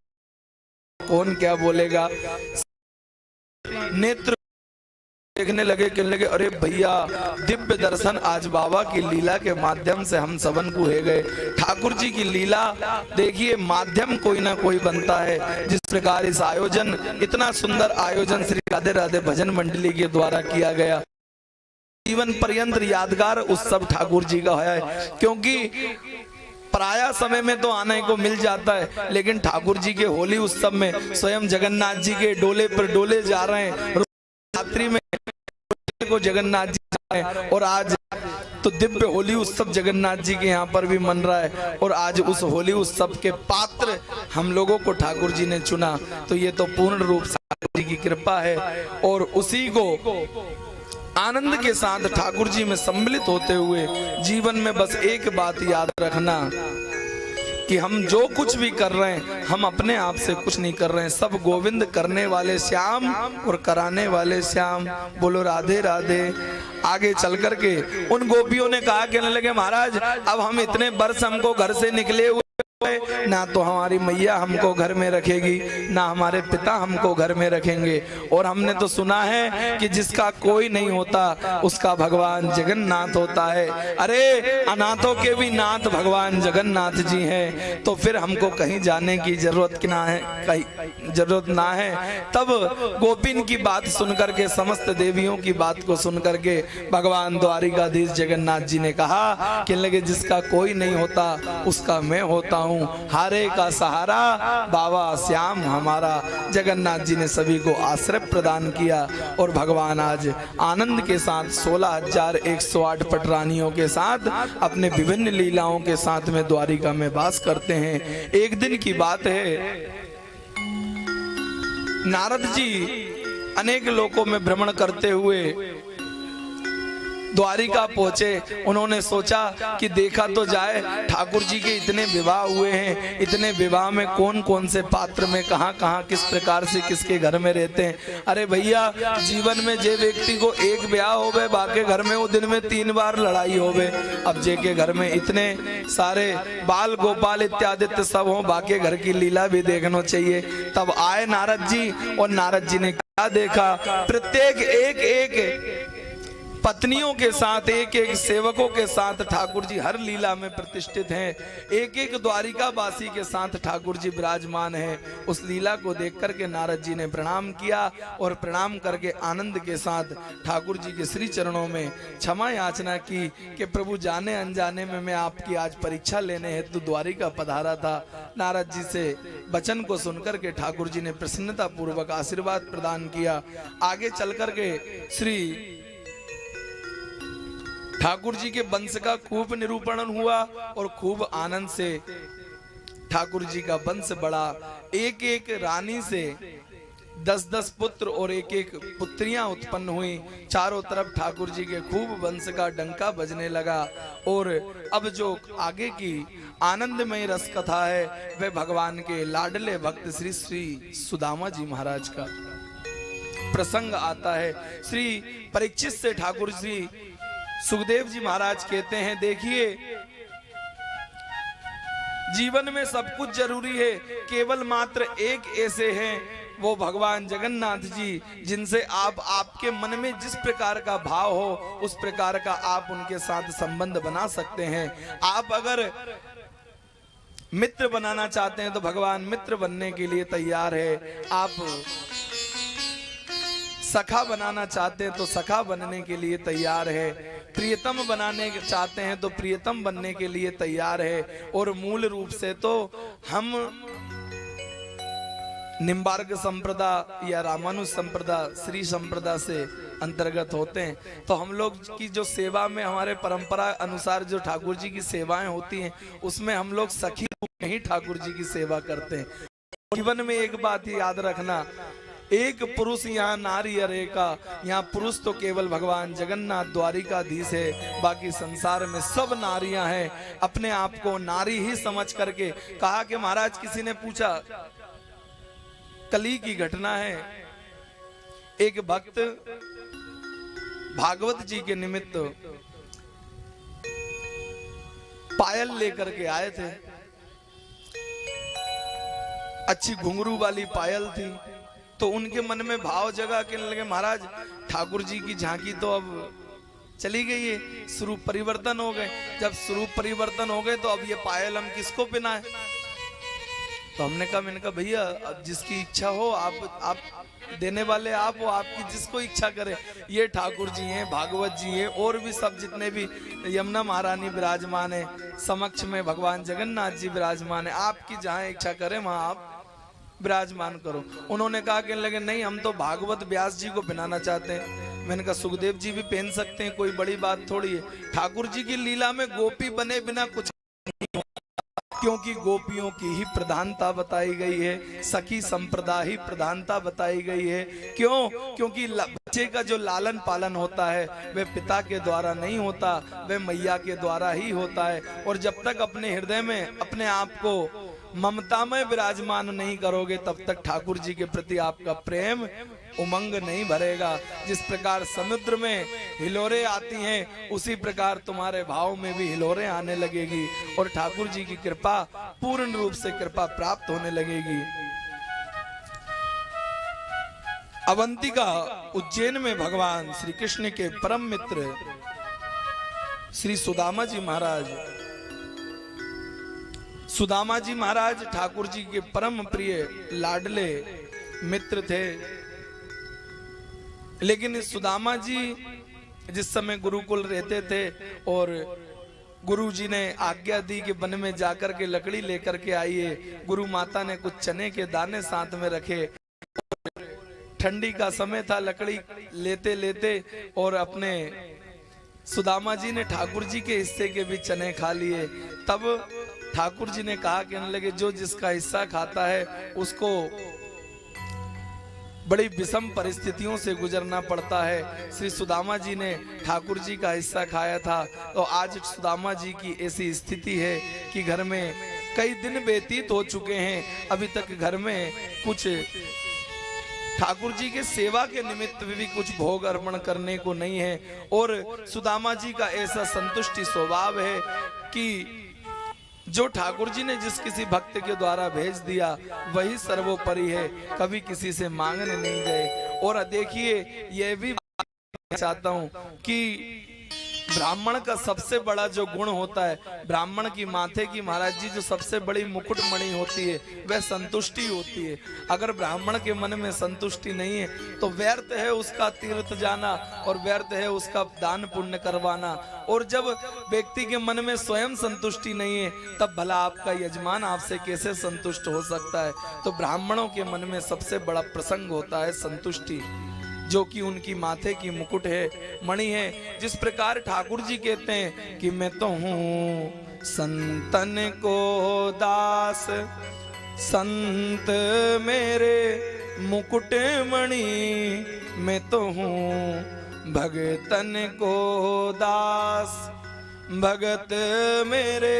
कौन क्या बोलेगा? नेत्र देखने लगे, कहने लगे अरे भैया दिव्य दर्शन आज बाबा की लीला के माध्यम से हम सबन को है गए। ठाकुर जी की लीला देखिए, माध्यम कोई ना कोई बनता है। जिस प्रकार इस आयोजन, इतना सुंदर आयोजन श्री राधे राधे भजन मंडली के द्वारा किया गया, जीवन पर्यंत यादगार उत्सव ठाकुर जी का है। क्योंकि प्राय समय में तो आने को मिल जाता है, लेकिन ठाकुर जी के होली उत्सव में स्वयं जगन्नाथ जी के डोले पर डोले जा रहे हैं, रात्रि में को जगन्नाथ जी जा रहे हैं। और आज तो दिव्य होली उत्सव जगन्नाथ जी के यहाँ पर भी मन रहा है। और आज उस होली उत्सव के पात्र हम लोगों को ठाकुर जी ने चुना, तो ये तो पूर्ण रूप से ठाकुर जी की कृपा है। और उसी को आनंद के साथ ठाकुर जी में सम्मिलित होते हुए जीवन में बस एक बात याद रखना कि हम जो कुछ भी कर रहे हैं, हम अपने आप से कुछ नहीं कर रहे हैं, सब गोविंद करने वाले श्याम और कराने वाले श्याम। बोलो राधे राधे। आगे चल करके उन गोपियों ने कहा, कहने लगे महाराज अब हम इतने वर्ष हमको घर से निकले हुए, ना तो हमारी मैया हमको घर में रखेगी, ना हमारे पिता हमको घर में रखेंगे। और हमने तो सुना है कि जिसका कोई नहीं होता उसका भगवान जगन्नाथ होता है। अरे अनाथों के भी नाथ भगवान जगन्नाथ जी हैं, तो फिर हमको कहीं जाने की जरूरत ना है, कहीं जरूरत ना है। तब गोपिन की बात सुनकर के, समस्त देवियों की बात को सुनकर के भगवान द्वारिकाधीश जगन्नाथ जी ने कहा कि लगे जिसका कोई नहीं होता उसका मैं होता हूँ, हारे का सहारा बाबा श्याम हमारा। जगन्नाथ जी ने सभी को आश्रय प्रदान किया और भगवान आज आनंद के साथ 16,108 पटरानियों के साथ अपने विभिन्न लीलाओं के साथ में द्वारिका में वास करते हैं। एक दिन की बात है, नारद जी अनेक लोकों में भ्रमण करते हुए द्वारिका पहुंचे। उन्होंने सोचा कि देखा तो जाए, ठाकुर जी के इतने विवाह हुए हैं, इतने विवाह में कौन कौन से पात्र में कहां कहां किस प्रकार से किसके घर में रहते हैं। अरे भैया जीवन में जे व्यक्ति को एक ब्याह हो गए, बाकी घर में वो दिन में 3 बार लड़ाई हो गए। अब जे के घर में इतने सारे बाल गोपाल इत्यादि सब हो, बाकी घर की लीला भी देखना चाहिए। तब आए नारद जी, और नारद जी ने क्या देखा, प्रत्येक एक एक पत्नियों के साथ, एक एक सेवकों के साथ ठाकुर जी हर लीला में प्रतिष्ठित हैं। एक एक द्वारिका वासी के साथ ठाकुर जी विराजमान हैं। उस लीला को देख करके नारद जी ने प्रणाम किया और प्रणाम करके आनंद के साथ ठाकुर जी के श्री चरणों में क्षमा याचना की कि प्रभु जाने अनजाने में मैं आपकी आज परीक्षा लेने हेतु तो द्वारिका पधारा था। नारद जी से वचन को सुनकर के ठाकुर जी ने प्रसन्नता पूर्वक आशीर्वाद प्रदान किया। आगे चल करके श्री ठाकुर जी के वंश का खूब निरूपण हुआ और खूब आनंद से ठाकुर जी का वंश बढ़ा। एक एक रानी से 10-10 पुत्र और एक एक पुत्रियां उत्पन्न हुई। चारों तरफ ठाकुर जी के खूब वंश का डंका बजने लगा। और अब जो आगे की आनंदमय रस कथा है वह भगवान के लाडले भक्त श्री श्री सुदामा जी महाराज का प्रसंग आता है। श्री परीक्षित से ठाकुर जी सुखदेव जी महाराज कहते हैं, देखिए जीवन में सब कुछ जरूरी है, केवल मात्र एक ऐसे हैं वो भगवान जगन्नाथ जी, जिनसे आप आपके मन में जिस प्रकार का भाव हो उस प्रकार का आप उनके साथ संबंध बना सकते हैं। आप अगर मित्र बनाना चाहते हैं तो भगवान मित्र बनने के लिए तैयार है। आप सखा बनाना चाहते हैं तो सखा बनने के लिए तैयार है। प्रियतम बनाने चाहते हैं तो प्रियतम बनने के लिए तैयार है। और मूल रूप से तो हम निम्बार्क संप्रदा या रामानुज संप्रदा श्री संप्रदा से अंतर्गत होते हैं। तो हम लोग की जो सेवा में हमारे परंपरा अनुसार जो ठाकुर जी की सेवाएं होती हैं उसमें हम लोग सखी रूप में ही ठाकुर जी की सेवा करते हैं। जीवन में एक बात ही याद रखना, एक पुरुष यहाँ नारी अरेका, यहाँ पुरुष तो केवल भगवान जगन्नाथ द्वारिकाधीश है, बाकी संसार में सब नारियां हैं। अपने आप को नारी ही समझ करके कहा कि महाराज किसी ने पूछा, कली की घटना है, एक भक्त भागवत जी के निमित्त पायल लेकर के आए थे। अच्छी घुंघरू वाली पायल थी। तो उनके मन में भाव जगा कि लगे महाराज ठाकुर जी की झांकी तो अब चली गई है, स्वरूप परिवर्तन हो गए। जब स्वरूप परिवर्तन हो गए तो अब ये पायल हम किसको पहनाएं? तो हमने कहा भैया अब जिसकी इच्छा हो, आप देने वाले आप हो, आपकी जिसको इच्छा करे। ये ठाकुर जी हैं, भागवत जी हैं, और भी सब जितने भी, यमुना महारानी विराजमान है, समक्ष में भगवान जगन्नाथ जी विराजमान है, आपकी जहाँ इच्छा करे वहां आप विराजमान करो। उन्होंने कहा, कहने लगे नहीं हम तो भागवत व्यास जी को पहनाना चाहते हैं। मैंने कहा सुखदेव जी भी पहन सकते हैं, कोई बड़ी बात थोड़ी है। ठाकुर जी की लीला में गोपी बने बिना कुछ नहीं होता, क्योंकि गोपियों की ही प्रधानता बताई गई है, सखी संप्रदाय ही प्रधानता बताई गई है। क्यों? क्योंकि बच्चे का जो लालन पालन होता है वह पिता के द्वारा नहीं होता, वह मैया के द्वारा ही होता है। और जब तक अपने हृदय में अपने आप को ममता में विराजमान नहीं करोगे, तब तक ठाकुर जी के प्रति आपका प्रेम उमंग नहीं भरेगा। जिस प्रकार समुद्र में हिलोरे आती हैं, उसी प्रकार तुम्हारे भाव में भी हिलोरे आने लगेगी और ठाकुर जी की कृपा पूर्ण रूप से कृपा प्राप्त होने लगेगी। अवंतिका उज्जैन में भगवान श्री कृष्ण के परम मित्र श्री सुदामा जी महाराज, सुदामा जी महाराज ठाकुर जी के परम प्रिय लाडले मित्र थे। लेकिन इस सुदामा जी जिस समय गुरुकुल रहते थे और गुरु जी ने आज्ञा दी कि वन में जाकर के लकड़ी लेकर के आइए, गुरु माता ने कुछ चने के दाने साथ में रखे। ठंडी का समय था, लकड़ी लेते लेते और अपने सुदामा जी ने ठाकुर जी के हिस्से के भी चने खा लिए। तब ठाकुर जी ने कहा, कहने लगे जो जिसका हिस्सा खाता है उसको बड़ी विषम परिस्थितियों से गुजरना पड़ता है। श्री सुदामा जी ने ठाकुर जी का हिस्सा खाया था, तो आज सुदामा जी की ऐसी स्थिति है कि घर में कई दिन व्यतीत हो चुके हैं, अभी तक घर में कुछ ठाकुर जी के सेवा के निमित्त भी कुछ भोग अर्पण करने को नहीं है। और सुदामा जी का ऐसा संतुष्टि स्वभाव है कि जो ठाकुर जी ने जिस किसी भक्त के द्वारा भेज दिया वही सर्वोपरि है, कभी किसी से मांगने नहीं गए। और देखिए यह भी चाहता हूं कि ब्राह्मण का सबसे बड़ा जो गुण होता है, ब्राह्मण की माथे की महाराज जी जो सबसे बड़ी मुकुटमणि होती है वह संतुष्टि होती है। अगर ब्राह्मण के मन में संतुष्टि नहीं है तो व्यर्थ है उसका तीर्थ जाना और व्यर्थ है उसका दान पुण्य करवाना। और जब व्यक्ति के मन में स्वयं संतुष्टि नहीं है तब भला आपका यजमान आपसे कैसे संतुष्ट हो सकता है। तो ब्राह्मणों के मन में सबसे बड़ा प्रसंग होता है संतुष्टि, जो कि उनकी माथे की मुकुट है, मणि है। जिस प्रकार ठाकुर जी कहते हैं कि मैं तो हूँ संतन को दास, संत मेरे मुकुट मणि, मैं तो हूँ भगतन को दास, भगत मेरे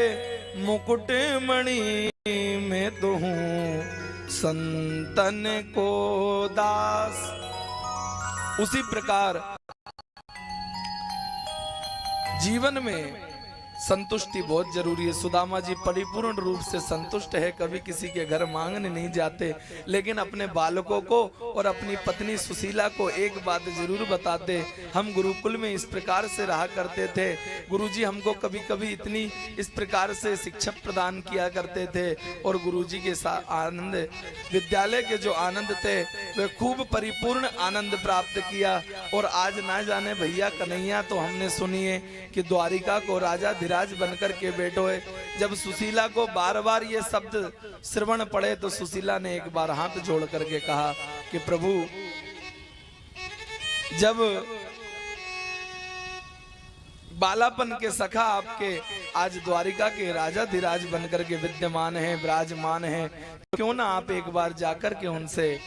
मुकुट मणि, मैं तो हूँ संतन को दास। उसी प्रकार जीवन में संतुष्टि बहुत जरूरी है। सुदामा जी परिपूर्ण रूप से संतुष्ट है, कभी किसी के घर मांगने नहीं जाते, लेकिन अपने बालकों को और अपनी पत्नी सुशीला को एक बात जरूर बताते। हम गुरुकुल में इस प्रकार से रहा करते थे, गुरुजी हमको कभी कभी इतनी इस प्रकार से शिक्षा प्रदान किया करते थे और गुरुजी के साथ आनंद, विद्यालय के जो आनंद थे वे खूब परिपूर्ण आनंद प्राप्त किया। और आज ना जाने भैया कन्हैया तो हमने सुनी है कि द्वारिका को राजा धीराज बनकर के बैठो है। जब सुशीला को बार बार ये शब्द श्रवण पड़े तो सुशीला ने एक बार हाथ जोड़ करके कहा कि प्रभु, जब बालापन के सखा आपके आज द्वारिका के राजा धीराज बनकर के विद्यमान हैं, विराजमान हैं, तो क्यों ना आप एक बार जाकर के उनसे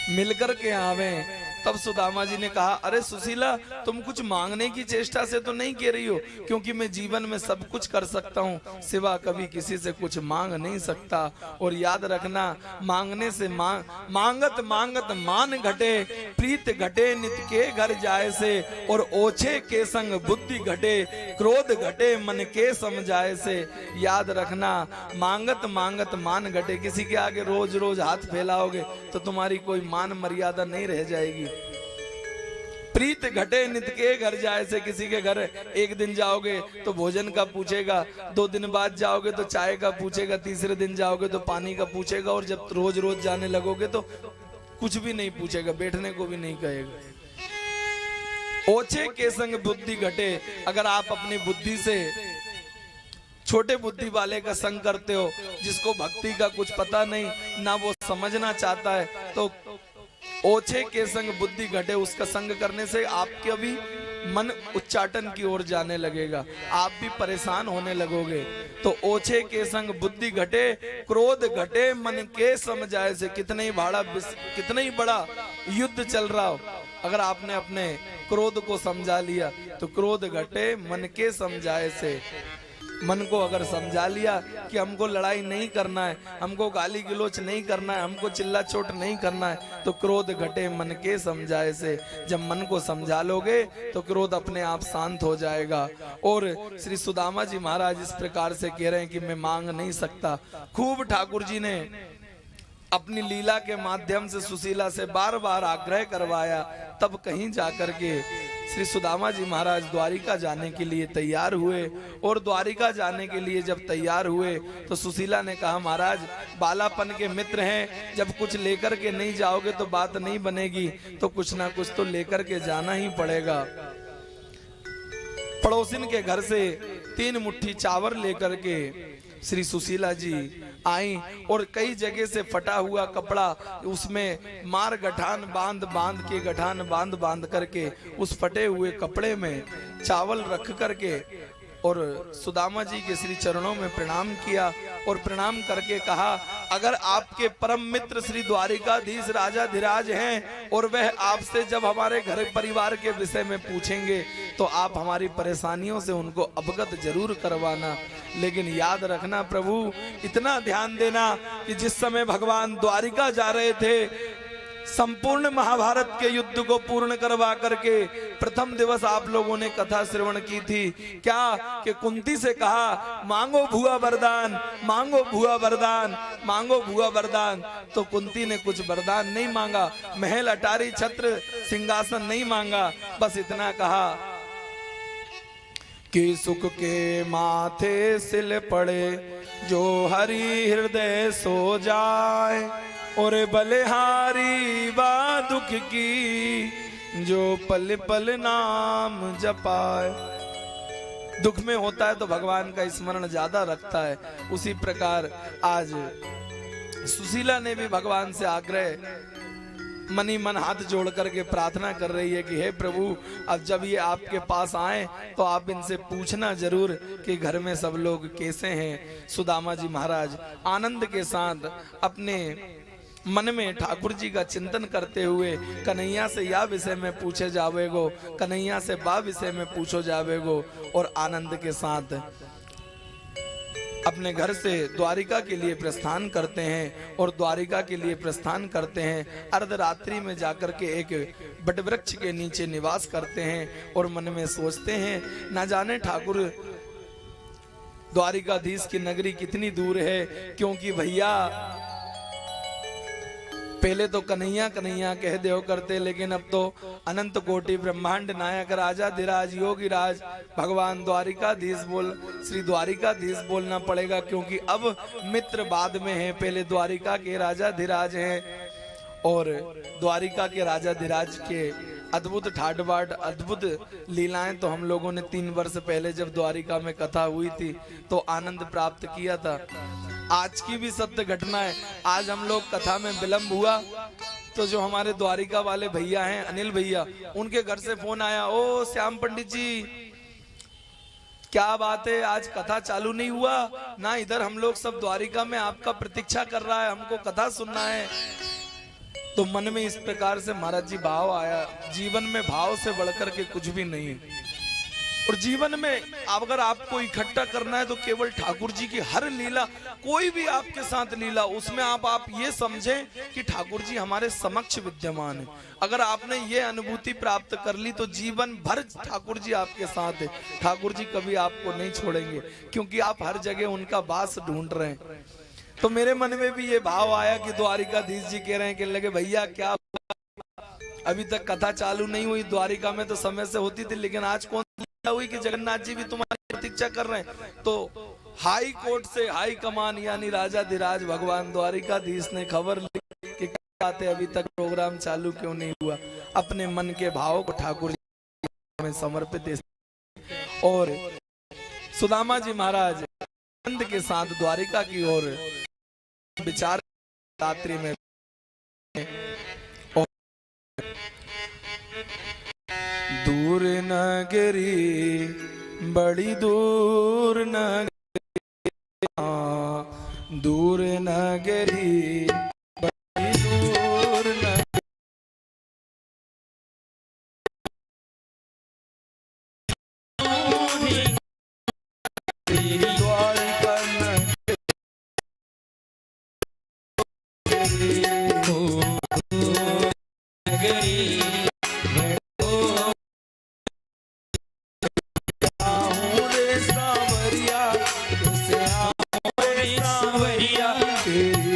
मिलकर के आवें। तब सुदामा जी ने कहा, अरे सुशीला, तुम कुछ मांगने की चेष्टा से तो नहीं कह रही हो, क्योंकि मैं जीवन में सब कुछ कर सकता हूँ, सिवा कभी किसी से कुछ मांग नहीं सकता। और याद रखना, मांगने से मांगत मांगत मान घटे, प्रीत घटे नित के घर जाए से, और ओछे के संग बुद्धि घटे, क्रोध घटे मन के समझाए से। याद रखना, मांगत मांगत मान घटे। किसी के आगे रोज रोज हाथ फैलाओगे तो तुम्हारी कोई मान मर्यादा नहीं रह जाएगी। प्रीत घटे नित के घर जाए से, किसी के घर एक दिन जाओगे तो भोजन का पूछेगा, 2 दिन बाद जाओगे तो चाय का पूछेगा, तीसरे दिन जाओगे तो पानी का पूछेगा, और जब रोज रोज जाने लगोगे तो कुछ भी नहीं पूछेगा, बैठने को भी नहीं कहेगा। ओछे के संग बुद्धि घटे, अगर आप अपनी बुद्धि से छोटे बुद्धि वाले का संग करते हो, जिसको भक्ति का कुछ पता नहीं, ना वो समझना चाहता है, तो ओछे के संग बुद्धि घटे, उसका संग करने से आपके अभी मन उच्चाटन की ओर जाने लगेगा, आप भी परेशान होने लगोगे। तो ओछे के संग बुद्धि घटे, क्रोध घटे मन के समझाए से, कितना ही बड़ा युद्ध चल रहा हो, अगर आपने अपने क्रोध को समझा लिया तो क्रोध घटे मन के समझाए से। मन को अगर समझा लिया कि हमको लड़ाई नहीं करना है, हमको गाली गलौच नहीं करना है, हमको चिल्ला चोट नहीं करना है, तो क्रोध घटे मन के समझाए से। जब मन को समझा लोगे तो क्रोध अपने आप शांत हो जाएगा। और श्री सुदामा जी महाराज इस प्रकार से कह रहे हैं कि मैं मांग नहीं सकता। खूब ठाकुर जी ने अपनी लीला के माध्यम से सुशीला से बार बार आग्रह करवाया, तब कहीं जाकर के श्री सुदामा जी महाराज द्वारिका जाने के लिए तैयार हुए। और द्वारिका जाने के लिए जब तैयार हुए तो सुशीला ने कहा, महाराज बालापन के मित्र हैं, जब कुछ लेकर के नहीं जाओगे तो बात नहीं बनेगी, तो कुछ ना कुछ तो लेकर के जाना ही पड़ेगा। पड़ोसिन के घर से 3 मुट्ठी चावल लेकर के श्री सुशीला जी आई, और कई जगह से फटा हुआ कपड़ा, उसमें मार गठान बांध करके उस फटे हुए कपड़े में चावल रख करके और सुदामा जी के श्री चरणों में प्रणाम किया, और प्रणाम करके कहा, अगर आपके परम मित्र श्री द्वारिकाधीश राजा धीराज हैं और वह आपसे जब हमारे घर परिवार के विषय में पूछेंगे तो आप हमारी परेशानियों से उनको अवगत जरूर करवाना। लेकिन याद रखना प्रभु, इतना ध्यान देना कि जिस समय भगवान द्वारिका जा रहे थे, संपूर्ण महाभारत के युद्ध को पूर्ण करवा करके प्रथम दिवस आप लोगों ने कथा श्रवण की थी, क्या कि कुंती से कहा, मांगो भुआ वरदान, मांगो भुआ वरदान, मांगो भुआ वरदान। तो कुंती ने कुछ वरदान नहीं मांगा, महल अटारी छत्र सिंहासन नहीं मांगा, बस इतना कहा कि सुख के माथे सिल पड़े जो हरि हृदय सो जाए, और बलिहारी बा दुख की जो पल पल नाम जपाए। दुख में होता है तो भगवान का स्मरण ज्यादा रखता है। उसी प्रकार आज सुशीला ने भी भगवान से आग्रह मनी मन हाथ जोड़ करके प्रार्थना कर रही है कि हे प्रभु, अब जब ये आपके पास आए तो आप इनसे पूछना जरूर कि घर में सब लोग कैसे हैं। सुदामा जी महाराज आनंद के साथ अपने मन में ठाकुर जी का चिंतन करते हुए, कन्हैया से या विषय में पूछे जावेगो, कन्हैया से बा विषय में पूछो जावेगो, और आनंद के साथ अपने घर से द्वारिका के लिए प्रस्थान करते हैं। और द्वारिका के लिए प्रस्थान करते हैं, अर्धरात्रि में जाकर के एक बटवृक्ष के नीचे निवास करते हैं, और मन में सोचते हैं, ना जाने ठाकुर द्वारिकाधीश की नगरी कितनी दूर है, क्योंकि भैया पहले तो कन्हैया कन्हैया कह दे करते, लेकिन अब तो अनंत कोटि ब्रह्मांड नायक राजा धीराज योगी राज भगवान द्वारिकाधीश श्री द्वारिकाधीश बोलना पड़ेगा, क्योंकि अब मित्र बाद में है, पहले द्वारिका के राजा धीराज हैं। और द्वारिका के राजा धीराज के अद्भुत ठाट बाट, अद्भुत लीलाएं तो हम लोगों ने 3 वर्ष पहले जब द्वारिका में कथा हुई थी तो आनंद प्राप्त किया था। आज की भी सत्य घटना है। आज हम लोग कथा में विलंब हुआ तो जो हमारे द्वारिका वाले भैया हैं, अनिल भैया, उनके घर से फोन आया, ओ श्याम पंडित जी क्या बात है, आज कथा चालू नहीं हुआ ना? इधर हम लोग सब द्वारिका में आपका प्रतीक्षा कर रहा है, हमको कथा सुनना है। तो मन में इस प्रकार से महाराज जी भाव आया, जीवन में भाव से बढ़कर के कुछ भी नहीं है। और जीवन में अगर आपको इकट्ठा करना है तो केवल ठाकुर जी की हर लीला, कोई भी आपके साथ लीला, उसमें आप ये समझें कि ठाकुर जी हमारे समक्ष विद्यमान है। अगर आपने ये अनुभूति प्राप्त कर ली तो जीवन भर ठाकुर जी आपके साथ है। ठाकुर जी कभी आपको नहीं छोड़ेंगे, क्योंकि आप हर जगह उनका वास ढूंढ रहे हैं। तो मेरे मन में भी ये भाव आया कि द्वारिकाधीश जी कह रहे हैं कि लगे भैया क्या अभी तक कथा चालू नहीं हुई, द्वारिका में तो समय से होती थी, लेकिन आज कौन सी हुई कि जगन्नाथ जी भी तुम्हारी प्रतीक्षा कर रहे हैं। तो हाई कोर्ट से हाई कमान यानी राजाधिराज भगवान द्वारिकाधीश ने खबर ली कि आते अभी तक प्रोग्राम चालू क्यों नहीं हुआ। अपने मन के भाव को ठाकुर जी में समर्पित और सुदामा जी महाराज आनंद के साथ द्वारिका की ओर विचार रात्रि में दूर नगरी बड़ी दूर नगरी, दूर नगरी बड़ी दूर नगरी,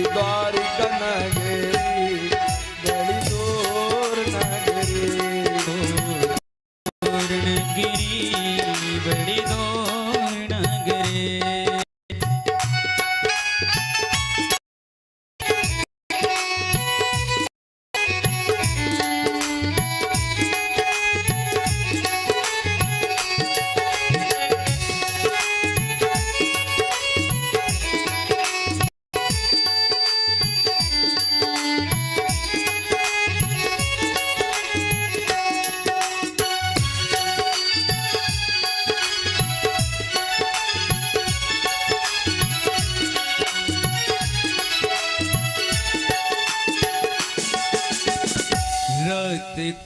द्वारिका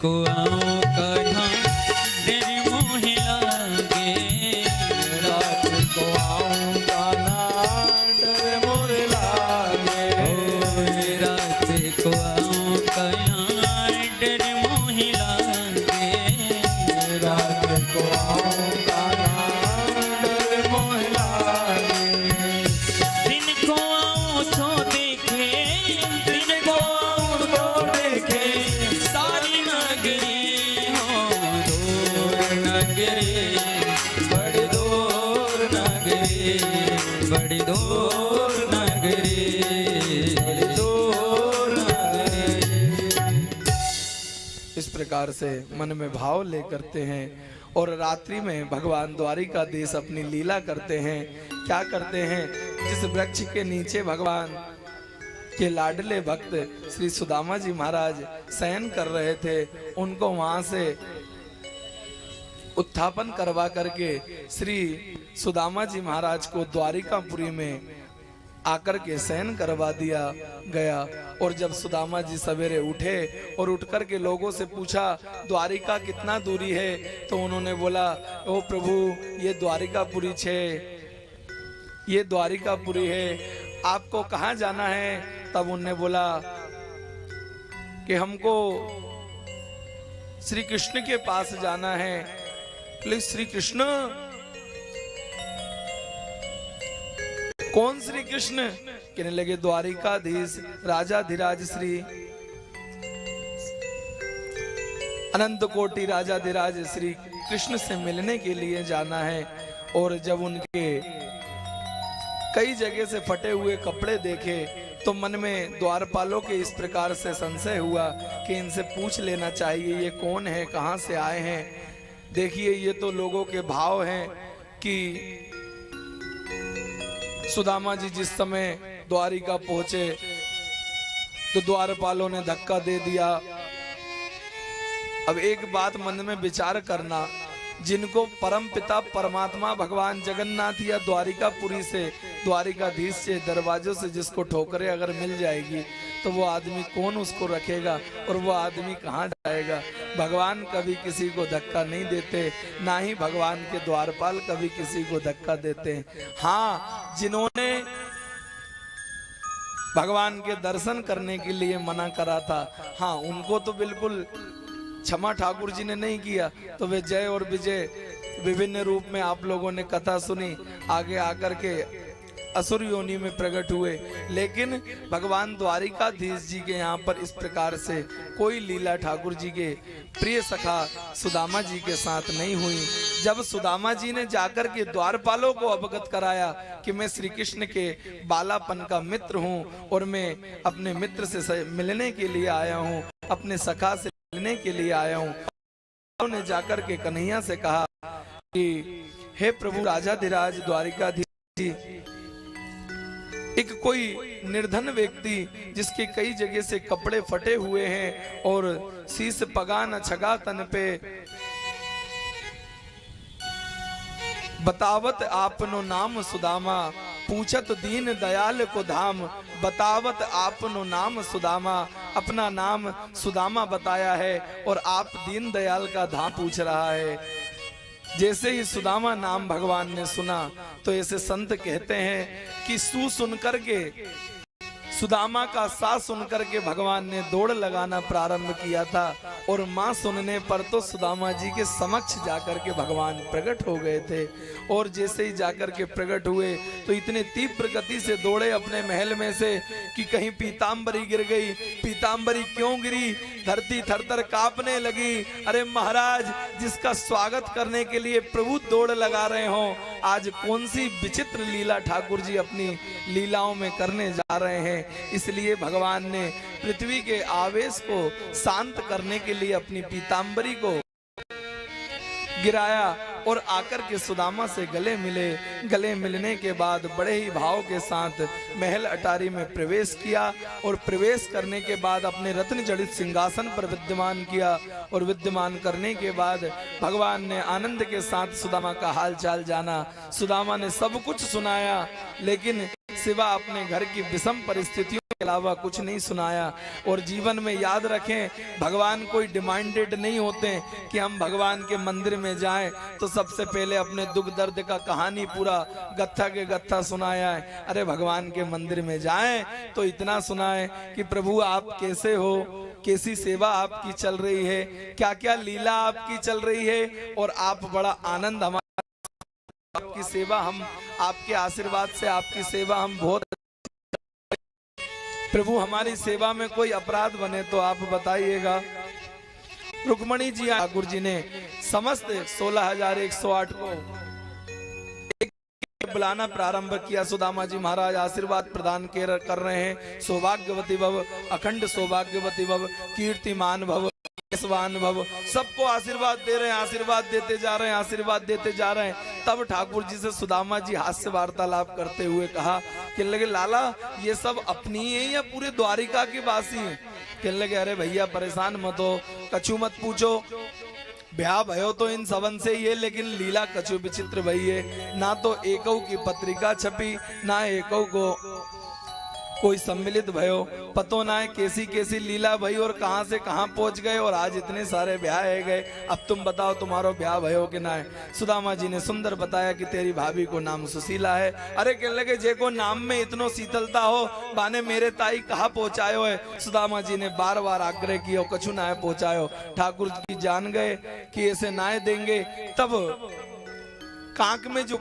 को आओ कान्हा डर मोह लागे, रात को आऊं कान्हा डर मोह लागे, रात को आओ कान्हा डर मोह लागे, रात को आऊं कान्हा डर मोह लागे, दिन को आओ तो देखे, दिन को आओ तो देखे सारी नगरी हो दूर नगरी, बड़ी दूर नगरी, बड़ी दूर नगरी, बड़ी दूर नगरी। इस प्रकार से मन में भाव ले करते हैं और रात्रि में भगवान द्वारिकाधीश अपनी लीला करते हैं। क्या करते हैं? जिस वृक्ष के नीचे भगवान के लाडले भक्त श्री सुदामा जी महाराज शयन कर रहे थे, उनको वहां से उत्थापन करवा करके श्री सुदामा जी महाराज को द्वारिकापुरी में आकर के शयन करवा दिया गया। और जब सुदामा जी सवेरे उठे और उठकर के लोगों से पूछा द्वारिका कितना दूरी है, तो उन्होंने बोला ओ प्रभु ये द्वारिकापुरी छे, ये द्वारिकापुरी है, आपको कहाँ जाना है? तब उनने बोला कि हमको श्री कृष्ण के पास जाना है। बोले श्री कृष्ण? कौन श्री कृष्ण? कहने लगे द्वारिकाधीश राजाधिराज श्री अनंत कोटि राजाधिराज श्री कृष्ण से मिलने के लिए जाना है। और जब उनके कई जगह से फटे हुए कपड़े देखे तो मन में द्वारपालों के इस प्रकार से संशय हुआ कि इनसे पूछ लेना चाहिए ये कौन है, कहां से आए हैं। देखिए ये तो लोगों के भाव हैं कि सुदामा जी जिस समय द्वारिका पहुंचे तो द्वारपालों ने धक्का दे दिया। अब एक बात मन में विचार करना, जिनको परम पिता परमात्मा भगवान जगन्नाथ या द्वारिकापुरी से द्वारिकाधीश से दरवाजों से जिसको ठोकरे अगर मिल जाएगी तो वो आदमी कौन उसको रखेगा और वो आदमी कहाँ जाएगा। भगवान कभी किसी को धक्का नहीं देते, ना ही भगवान के द्वारपाल कभी किसी को धक्का देते हैं। हाँ, जिन्होंने भगवान के दर्शन करने के लिए मना करा था, हाँ उनको तो बिल्कुल क्षमा ठाकुर जी ने नहीं किया। तो वे जय और विजय विभिन्न रूप में आप लोगों ने कथा सुनी, आगे आकर के असुर योनि में प्रकट हुए। लेकिन भगवान द्वारिकाधीश जी के यहाँ पर इस प्रकार से कोई लीला ठाकुर जी के प्रिय सखा सुदामा जी के साथ नहीं हुई। जब सुदामा जी ने जाकर के द्वारपालों को अवगत कराया कि मैं श्री कृष्ण के बालापन का मित्र हूँ और मैं अपने मित्र से मिलने के लिए आया हूँ, अपने सखा से मिलने के लिए आया हूँ, ने जाकर के कन्हैया से कहा कि हे प्रभु राजाधिराज द्वारिकाधीश जी, एक कोई निर्धन व्यक्ति जिसके कई जगह से कपड़े फटे हुए हैं और शीश पगा न छगा तन पे, बतावत आपनो नाम सुदामा, पूछत दीन दयाल को धाम, बतावत आपनो नाम सुदामा, अपना नाम सुदामा बताया है और आप दीन दयाल का धाम पूछ रहा है। जैसे ही सुदामा नाम भगवान ने सुना तो ऐसे संत कहते हैं कि सु सुन करके, सुदामा का सा सुन करके भगवान ने दौड़ लगाना प्रारंभ किया था और मां सुनने पर तो सुदामा जी के समक्ष जाकर के भगवान प्रकट हो गए थे। और जैसे ही जाकर के प्रकट हुए तो इतने तीव्र गति से दौड़े अपने महल में से कि कहीं पीतांबरी गिर गई। पीतांबरी क्यों गिरी? धरती थरथर कांपने लगी। अरे महाराज, जिसका स्वागत करने के लिए प्रभु दौड़ लगा रहे हो, आज कौन सी विचित्र लीला ठाकुर जी अपनी लीलाओं में करने जा रहे हैं। इसलिए भगवान ने पृथ्वी के आवेश को शांत करने के लिए अपनी पीतांबरी को गिराया और आकर के सुदामा से गले मिले। गले मिलने के बाद बड़े ही भाव के साथ महल अटारी में प्रवेश किया और प्रवेश करने के बाद अपने रत्न जड़ित सिंहासन पर विद्यमान किया और विद्यमान करने के बाद भगवान ने आनंद के साथ सुदामा का हाल चाल जाना। सुदामा ने सब कुछ सुनाया, लेकिन सिवा अपने घर की विषम परिस्थितियों के अलावा कुछ नहीं सुनाया। और जीवन में याद रखें, भगवान कोई डिमांडेड नहीं होते कि हम भगवान के मंदिर में जाएं तो सबसे पहले अपने दुख दर्द का कहानी पूरा गत्था के गत्था सुनाया है। अरे भगवान के मंदिर में जाएं तो इतना सुनाएं कि प्रभु आप कैसे हो, कैसी सेवा आपकी चल रही है, क्या क्या लीला आपकी चल रही है और आप बड़ा आनंद, हमारा आपकी सेवा, हम आपके आशीर्वाद से आपकी सेवा हम बहुत, प्रभु हमारी सेवा में कोई अपराध बने तो आप बताइएगा। रुक्मणी जी ठाकुर जी ने समस्त 16,108 को बुलाना प्रारंभ किया। सुदामा जी महाराज आशीर्वाद प्रदान कर रहे हैं। सौभाग्यवती भव, अखंड सौभाग्यवती भव, कीर्तिमान भव, यशवान भव, सबको आशीर्वाद दे रहे हैं, आशीर्वाद देते जा रहे हैं, आशीर्वाद देते जा रहे हैं। तब ठाकुर जी से सुदामा जी हास्य वार्तालाप करते हुए कहा, कहने लगे लाला ये सब अपनी है या पूरे द्वारिका की वासी है? कहने लगे अरे भैया परेशान मत हो, कछु मत पूछो, ब्याह भयो तो इन सबन से ही है, लेकिन लीला कछु विचित्र भई है। ना तो एकौ की पत्रिका छपी, ना एकौ को कोई सम्मिलित भयो, पतो ना है कैसी कैसी लीला भई और कहां से कहां पहुंच गए और आज इतने सारे ब्याह है गए। अब तुम बताओ तुम्हारो ब्याह भयो कि ना है? सुदामा जी ने सुंदर बताया कि तेरी भाभी को नाम सुशीला है। अरे कहने लगे जे को नाम में इतनो शीतलता हो, बाने मेरे ताई कहा पहुंचायो है? सुदामा जी ने बार बार आग्रह किया, कछु ना है पहुंचायो। ठाकुर जी जान गए कि ऐसे ना देंगे। तब कांक में जो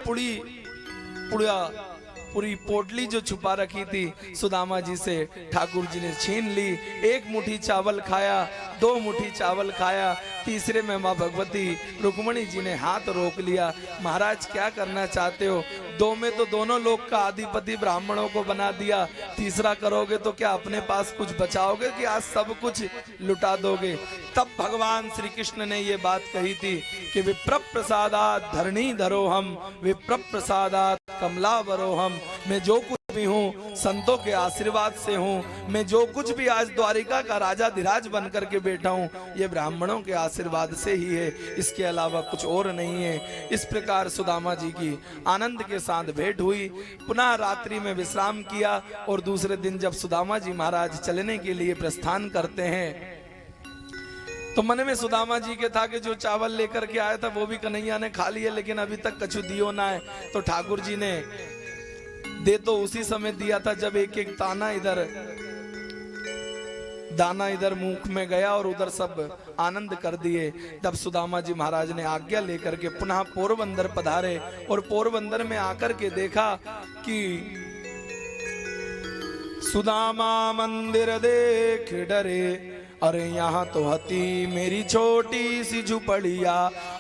पूरी पोटली जो छुपा रखी थी सुदामा जी से ठाकुर जी ने छीन ली। एक मुट्ठी चावल खाया, 2 मुट्ठी चावल खाया, तीसरे में माँ भगवती रुक्मणी जी ने हाथ रोक लिया। महाराज क्या करना चाहते हो? 2 में तो दोनों लोग का अधिपति ब्राह्मणों को बना दिया, तीसरा करोगे तो क्या अपने पास कुछ बचाओगे कि आज सब कुछ लुटा दोगे? तब भगवान श्री कृष्ण ने ये बात कही थी कि विप्र प्रसादात धरणी धरो हम, विप्र प्रसादात कमलावरो हम। मैं जो कुछ भी हूँ संतों के आशीर्वाद से हूँ। मैं जो कुछ भी आज द्वारिका का राजाधिराज बन करके बैठा हूँ, ये ब्राह्मणों के आशीर्वाद से ही है, इसके अलावा कुछ और नहीं है। इस प्रकार सुदामा जी की आनंद के साथ भेंट हुई। पुनः रात्रि में विश्राम किया और दूसरे दिन जब सुदामा जी महाराज चलने के लिए प्रस्थान करते हैं तो मन में सुदामा जी के था कि जो चावल लेकर के आया था वो भी कन्हैया ने खा लिया, लेकिन अभी तक कछु दियो ना है। तो ठाकुर जी ने दे तो उसी समय दिया था जब एक एक दाना इधर मुख में गया और उधर सब आनंद कर दिए। तब सुदामा जी महाराज ने आज्ञा लेकर के पुनः पोरबंदर पधारे और पोरबंदर में आकर के देखा कि सुदामा मंदिर देख डरे, अरे यहाँ तो हती मेरी छोटी सी झुपड़िया,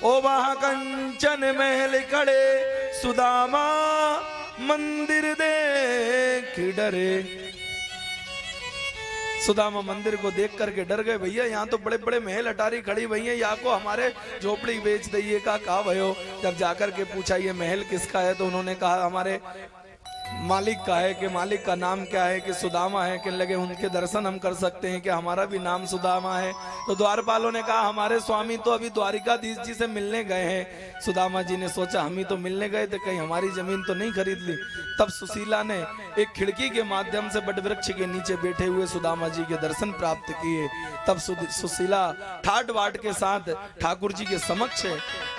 ओ वहाँ कंचन महल खड़े, सुदामा मंदिर देख डरे। सुदामा मंदिर को देख करके डर गए, भैया यहाँ तो बड़े बड़े महल अटारी खड़ी भैया, यहाँ को हमारे झोपड़ी बेच दइए का कहा भयो। जब जाकर के पूछा ये महल किसका है, तो उन्होंने कहा हमारे मालिक का है। कि मालिक का नाम क्या है? कि सुदामा है। कहने लगे उनके दर्शन हम कर सकते हैं? कि हमारा भी नाम सुदामा है। तो द्वारपालों ने कहा हमारे स्वामी तो अभी द्वारिकाधीश जी से मिलने गए हैं। सुदामा जी ने सोचा हम ही तो मिलने गए थे, कहीं हमारी जमीन तो नहीं खरीद ली। तब सुशीला ने एक खिड़की के माध्यम से बटवृक्ष के नीचे बैठे हुए सुदामा जी के दर्शन प्राप्त किए। तब सुशीला ठाट बाट के साथ ठाकुर जी के समक्ष,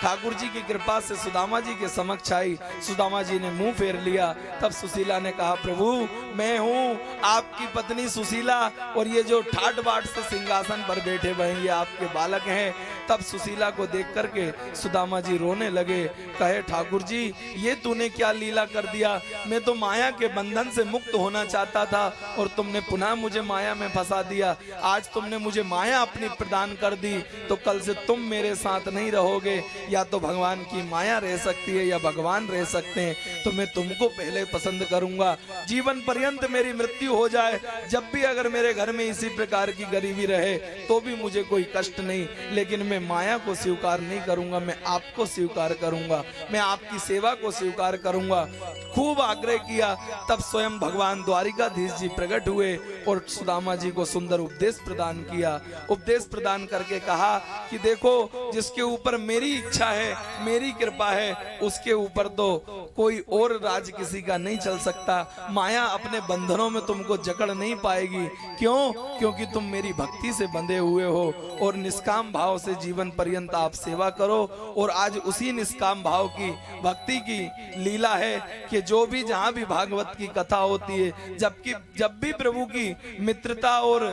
ठाकुर जी की कृपा से सुदामा जी के समक्ष आई। सुदामा जी ने मुंह फेर लिया। तब सुशीला ने कहा प्रभु मैं हूँ आपकी पत्नी सुशीला, और ये जो ठाट बाट से सिंहासन पर बैठे हुए हैं ये आपके बालक हैं। तब सुशीला को देख करके सुदामा जी रोने लगे। कहे ठाकुर जी ये तूने क्या लीला कर दिया, मैं तो माया के बंधन से मुक्त होना चाहता था और तुमने पुनः मुझे माया में फंसा दिया। आज तुमने मुझे माया अपनी प्रदान कर दी, तो कल से तुम मेरे साथ नहीं रहोगे। या तो भगवान की माया रह सकती है या भगवान रह सकते हैं, तो मैं तुमको पहले पसंद करूंगा। जीवन पर्यंत मेरी मृत्यु हो जाए, जब भी अगर मेरे घर में इसी प्रकार की गरीबी रहे तो भी मुझे कोई कष्ट नहीं, लेकिन मैं माया को स्वीकार नहीं करूंगा, मैं आपको स्वीकार करूंगा, मैं आपकी सेवा को स्वीकार करूंगा। खूब आग्रह किया। तब स्वयं भगवान द्वारिकाधीश जी प्रकट हुए और सुदामा जी को सुंदर उपदेश प्रदान किया। उपदेश प्रदान करके कहा कि देखो जिसके ऊपर मेरी इच्छा है, मेरी कृपा है, उसके ऊपर तो कोई और राज किसी का नहीं चल सकता। माया अपने बंधनों में तुमको जकड़ नहीं पाएगी। क्यों? क्योंकि तुम मेरी भक्ति से बंधे हुए हो और निष्काम भाव से जीवन पर्यंत आप सेवा करो। और आज उसी निष्काम भाव की भक्ति की लीला है कि जो भी जहां भी भागवत की कथा होती है, जब भी प्रभु की मित्रता और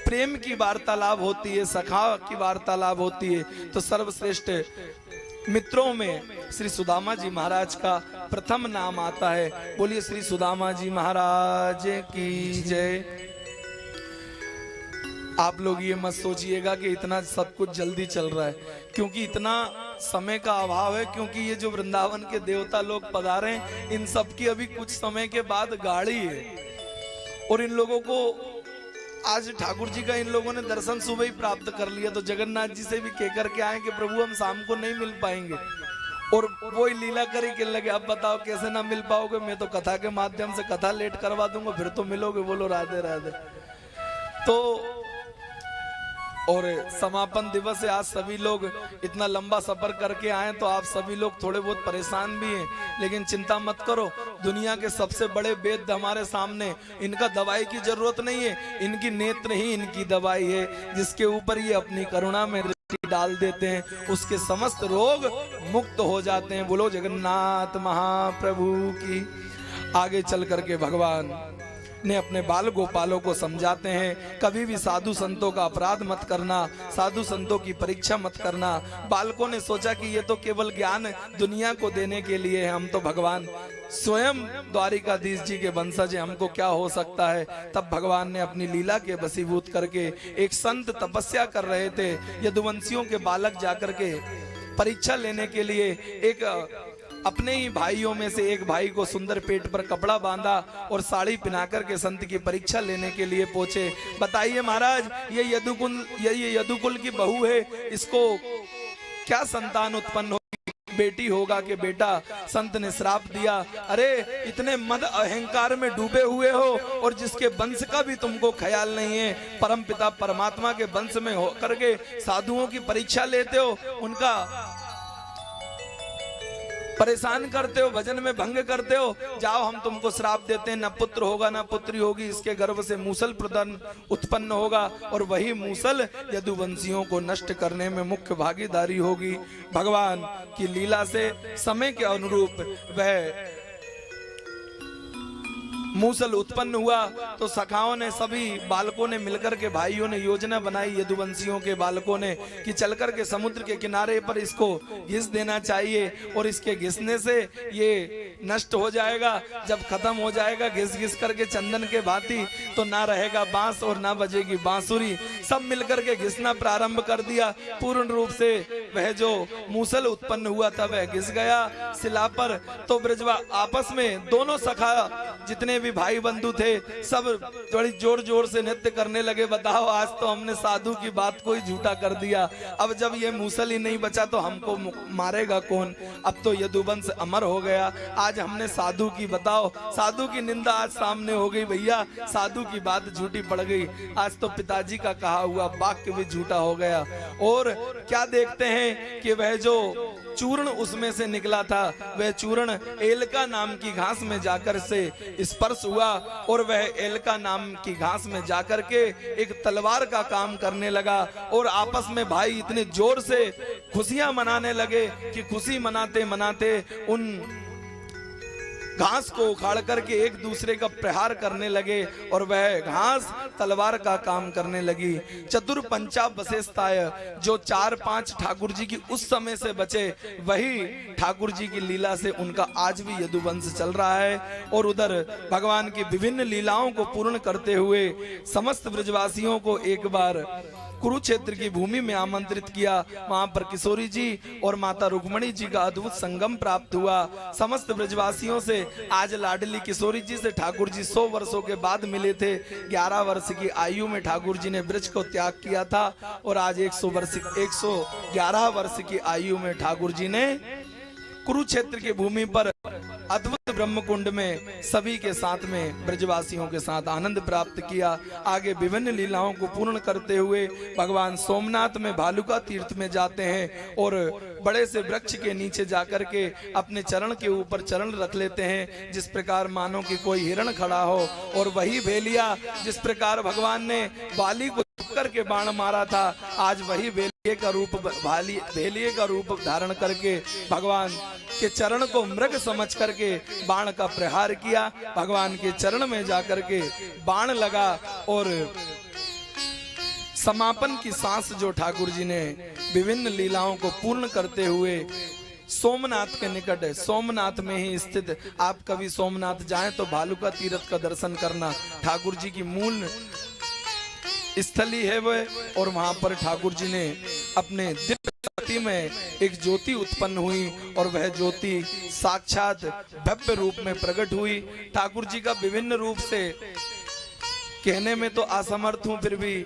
प्रेम की वार्तालाप होती है, सखा की वार्तालाप होती है, तो सर्वश्रेष्ठ मित्रों में श्री सुदामा जी महाराज का प्रथम नाम आता है। बोलिए श्री सुदामा जी महाराज की जय। आप लोग ये मत सोचिएगा कि इतना सब कुछ जल्दी चल रहा है, क्योंकि इतना समय का अभाव है। क्योंकि ये जो वृंदावन के देवता लोग पधारे हैं, इन सब की अभी कुछ समय के बाद गाड़ी है और इन लोगों को आज ठाकुर जी का इन लोगों ने दर्शन सुबह ही प्राप्त कर लिया। तो जगन्नाथ जी से भी कह करके आए कि प्रभु हम शाम को नहीं मिल पाएंगे, और वो लीला करी कहने लगे अब बताओ कैसे ना मिल पाओगे, मैं तो कथा के माध्यम से कथा लेट करवा दूंगा, फिर तो मिलोगे। बोलो राधे राधे। तो और समापन दिवस है, आज सभी लोग इतना लंबा सफर करके आए, तो आप सभी लोग थोड़े बहुत परेशान भी हैं, लेकिन चिंता मत करो। दुनिया के सबसे बड़े वैद्य हमारे सामने, इनका दवाई की जरूरत नहीं है, इनकी नेत्र ही इनकी दवाई है। जिसके ऊपर ये अपनी करुणा में दृष्टि डाल देते हैं, उसके समस्त रोग मुक्त हो जाते हैं। बोलो जगन्नाथ महाप्रभु की। आगे चल करके भगवान ने अपने बाल गोपालों को समझाते हैं, कभी भी साधु संतों का अपराध मत करना, साधु संतों की परीक्षा मत करना। बालकों ने सोचा कि ये तो केवल ज्ञान दुनिया को देने के लिए है, हम तो भगवान स्वयं द्वारिकाधीश जी के वंशज हैं, हमको क्या हो सकता है। तब भगवान ने अपनी लीला के वशीभूत करके, एक संत तपस्या कर रहे थे, यदुवंशियों के बालक जाकर के परीक्षा लेने के लिए एक अपने ही भाइयों में से एक भाई को सुंदर पेट पर कपड़ा बांधा और साड़ी पहना करके संत की परीक्षा लेने के लिए पहुंचे। बताइए महाराज, ये यदुकुल की बहू है, इसको क्या संतान उत्पन्न होगी, बेटी होगा कि बेटा? संत ने श्राप दिया, अरे इतने मद अहंकार में डूबे हुए हो और जिसके वंश का भी तुमको ख्याल नहीं है, परम पिता परमात्मा के वंश में होकर के साधुओं की परीक्षा लेते हो, उनका परेशान करते हो, भजन में भंग करते हो। जाओ हम तुमको श्राप देते हैं, न पुत्र होगा न पुत्री होगी, इसके गर्भ से मूसल प्रदान उत्पन्न होगा और वही मूसल यदुवंशियों को नष्ट करने में मुख्य भागीदारी होगी। भगवान की लीला से समय के अनुरूप वह मूसल उत्पन्न हुआ तो सखाओं ने, सभी बालकों ने मिलकर के, भाइयों ने योजना बनाई, यदुवंशियों के बालकों ने, कि चलकर के समुद्र के किनारे पर इसको घिस देना चाहिए और इसके घिसने से ये नष्ट हो जाएगा। जब खत्म हो जाएगा घिस घिस करके चंदन के भांति, तो ना रहेगा बांस और ना बजेगी बांसुरी। सब मिलकर के घिसना प्रारंभ कर दिया। पूर्ण रूप से वह जो मूसल उत्पन्न हुआ था वह घिस गया शिला पर। तो ब्रजवा आपस में दोनों सखा, जितने भी भाई बंधु थे, सब बड़ी जोर जोर से नृत्य करने लगे। बताओ, आज तो हमने साधु की बात को ही झूठा कर दिया। अब जब ये मूसल ही नहीं बचा तो हमको मारेगा कौन? अब तो यदुवंश अमर हो गया। आज हमने साधु की, बताओ, साधु की निंदा आज सामने हो गई भैया। साधु की बात झूठी पड़ गई। आज तो पिताजी का कहा हुआ वाक्य भी झूठा हो गया। और क्या देखते हैं कि वह जो चूर्ण उसमें से निकला था, वह चूर्ण एलका नाम की घास में जाकर से स्पर्श हुआ और वह एलका नाम की घास में जाकर के एक तलवार का काम करने लगा। और आपस में भाई इतने जोर से खुशियां मनाने लगे कि खुशी मनाते मनाते उन घास को उखाड़ करके एक दूसरे का प्रहार करने लगे और वह घास तलवार का काम करने लगी। चतुर पंचा बसेस्ताय, जो 4-5 ठाकुर जी की उस समय से बचे, वही ठाकुर जी की लीला से उनका आज भी यदुवंश चल रहा है। और उधर भगवान की विभिन्न लीलाओं को पूर्ण करते हुए समस्त ब्रजवासियों को एक बार कुरुक्षेत्र की भूमि में आमंत्रित किया। वहां पर किशोरी जी और माता रुक्मणी जी का अद्भुत संगम प्राप्त हुआ। समस्त ब्रजवासियों से आज लाडली किशोरी जी से ठाकुर जी 100 वर्षों के बाद मिले थे। 11 वर्ष की आयु में ठाकुर जी ने ब्रज को त्याग किया था और आज 111 वर्ष की आयु में ठाकुर जी ने कुरुक्षेत्र की भूमि पर अद्भुत ब्रह्म कुंड में सभी के साथ में ब्रजवासियों के साथ आनंद प्राप्त किया। आगे विभिन्न लीलाओं को पूर्ण करते हुए भगवान सोमनाथ में भालुका तीर्थ में जाते हैं और बड़े से वृक्ष के नीचे जाकर के अपने चरण के ऊपर चरण रख लेते हैं, जिस प्रकार मानो कि कोई हिरण खड़ा हो। और वही भेलिया जिस प्रकार भगवान ने बाली को करके बाण मारा था, आज वही भेलिए का रूप धारण करके भगवान के चरण को मृग समझ करके बाण का प्रहार किया। भगवान के चरण में जाकर के बाण लगा और समापन की सांस जो ठाकुर जी ने विभिन्न लीलाओं को पूर्ण करते हुए सोमनाथ के निकट है, सोमनाथ में ही स्थित, आप कभी सोमनाथ जाएं तो भालुका तीर्थ का दर्शन करना। ठाकुर जी की मूल स्थली है वह, और वहां पर ठाकुर जी ने अपने दिव्य में एक ज्योति उत्पन्न हुई और वह ज्योति साक्षात भव्य रूप में प्रकट हुई। ठाकुर जी का विभिन्न रूप से कहने में तो असमर्थ हूं, फिर भी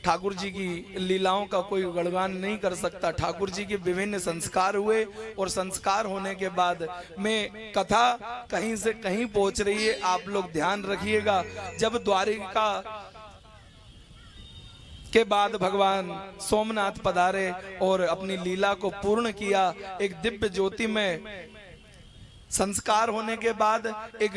ठाकुर जी की लीलाओं का कोई गुणगान नहीं कर सकता। ठाकुर जी के विभिन्न संस्कार हुए और संस्कार होने के बाद में कथा कहीं से कहीं पहुंच रही है। आप लोग ध्यान रखिएगा, जब द्वारिका के बाद भगवान सोमनाथ पधारे और अपनी लीला को पूर्ण किया, एक दिव्य ज्योति में संस्कार होने के बाद एक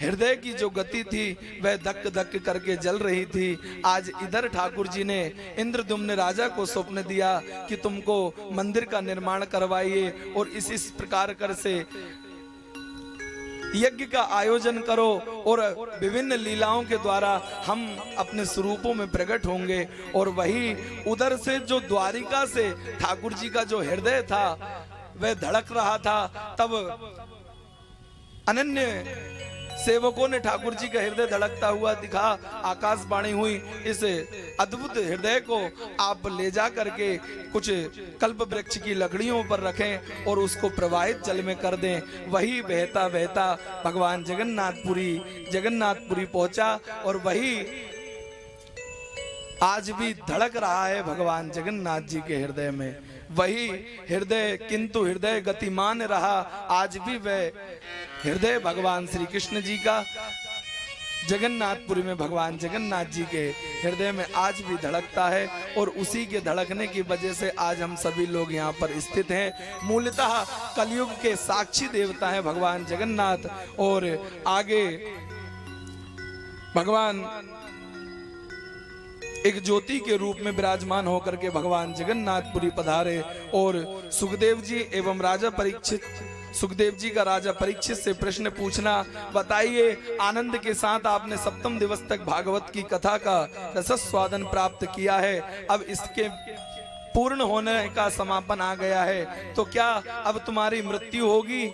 हृदय की जो गति थी वह धक धक करके जल रही थी। आज इधर ठाकुर जी ने इंद्रदुम्न राजा को स्वप्न दिया कि तुमको मंदिर का निर्माण करवाइए और इस प्रकार कर से यज्ञ का आयोजन करो और विभिन्न लीलाओं के द्वारा हम अपने स्वरूपों में प्रकट होंगे। और वही उधर से जो द्वारिका से ठाकुर जी का जो हृदय था वह धड़क रहा था, तब अनन्य सेवकों ने ठाकुर जी का हृदय धड़कता हुआ दिखा। आकाशवाणी हुई, इस अद्भुत हृदय को आप ले जा करके कुछ कल्प वृक्ष की लकड़ियों पर रखें और उसको प्रवाहित जल में कर दें। वही बहता बहता भगवान जगन्नाथपुरी पहुंचा और वही आज भी धड़क रहा है भगवान जगन्नाथ जी के हृदय में। वही हृदय, किंतु हृदय गतिमान रहा। आज भी वह हृदय भगवान श्री कृष्ण जी का जगन्नाथपुरी में भगवान जगन्नाथ जी के हृदय में आज भी धड़कता है और उसी के धड़कने की वजह से आज हम सभी लोग यहाँ पर स्थित हैं। मूलतः कलयुग के साक्षी देवता है भगवान जगन्नाथ और आगे भगवान एक ज्योति के रूप में विराजमान होकर के भगवान जगन्नाथपुरी पधारे और सुखदेव जी एवं राजा परीक्षित सुखदेव जी का राजा परीक्षित से प्रश्न पूछना, बताइए आनंद के साथ आपने सप्तम दिवस तक भागवत की कथा का रसस्वादन प्राप्त किया है, अब इसके पूर्ण होने का समापन आ गया है, तो क्या अब तुम्हारी मृत्यु होगी?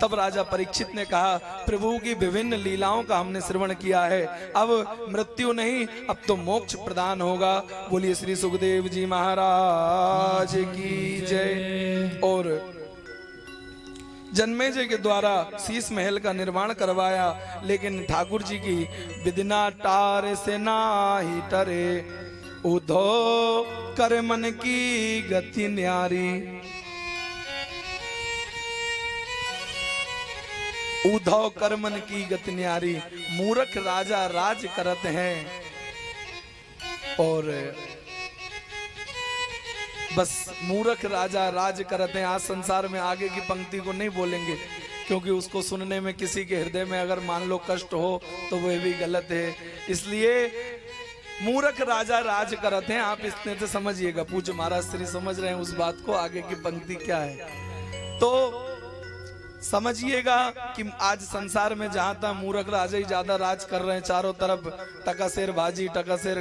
तब राजा परीक्षित ने कहा, प्रभु की विभिन्न लीलाओं का हमने श्रवण किया है, अब मृत्यु नहीं, अब तो मोक्ष प्रदान होगा। बोलिए श्री सुखदेव जी महाराज की जय। और जन्मेजय के द्वारा शीश महल का निर्माण करवाया, लेकिन ठाकुर जी की विदिना टार से नाही टरे, उधो कर मन की गति न्यारी। उधव कर्मन की गति न्यारी, मूर्ख राजा राज करत हैं। और बस मूर्ख राजा राज करते हैं। आज संसार में आगे की पंक्ति को नहीं बोलेंगे, क्योंकि उसको सुनने में किसी के हृदय में अगर मान लो कष्ट हो तो वह भी गलत है। इसलिए मूर्ख राजा राज करते हैं, आप इतने से समझिएगा। पूज्य महाराज श्री समझ रहे हैं उस बात को, आगे की पंक्ति क्या है तो समझिएगा कि आज संसार में जहां तक मूर्ख राजा ही ज्यादा राज कर रहे हैं। चारों तरफ टकासेर बाजी, टकासेर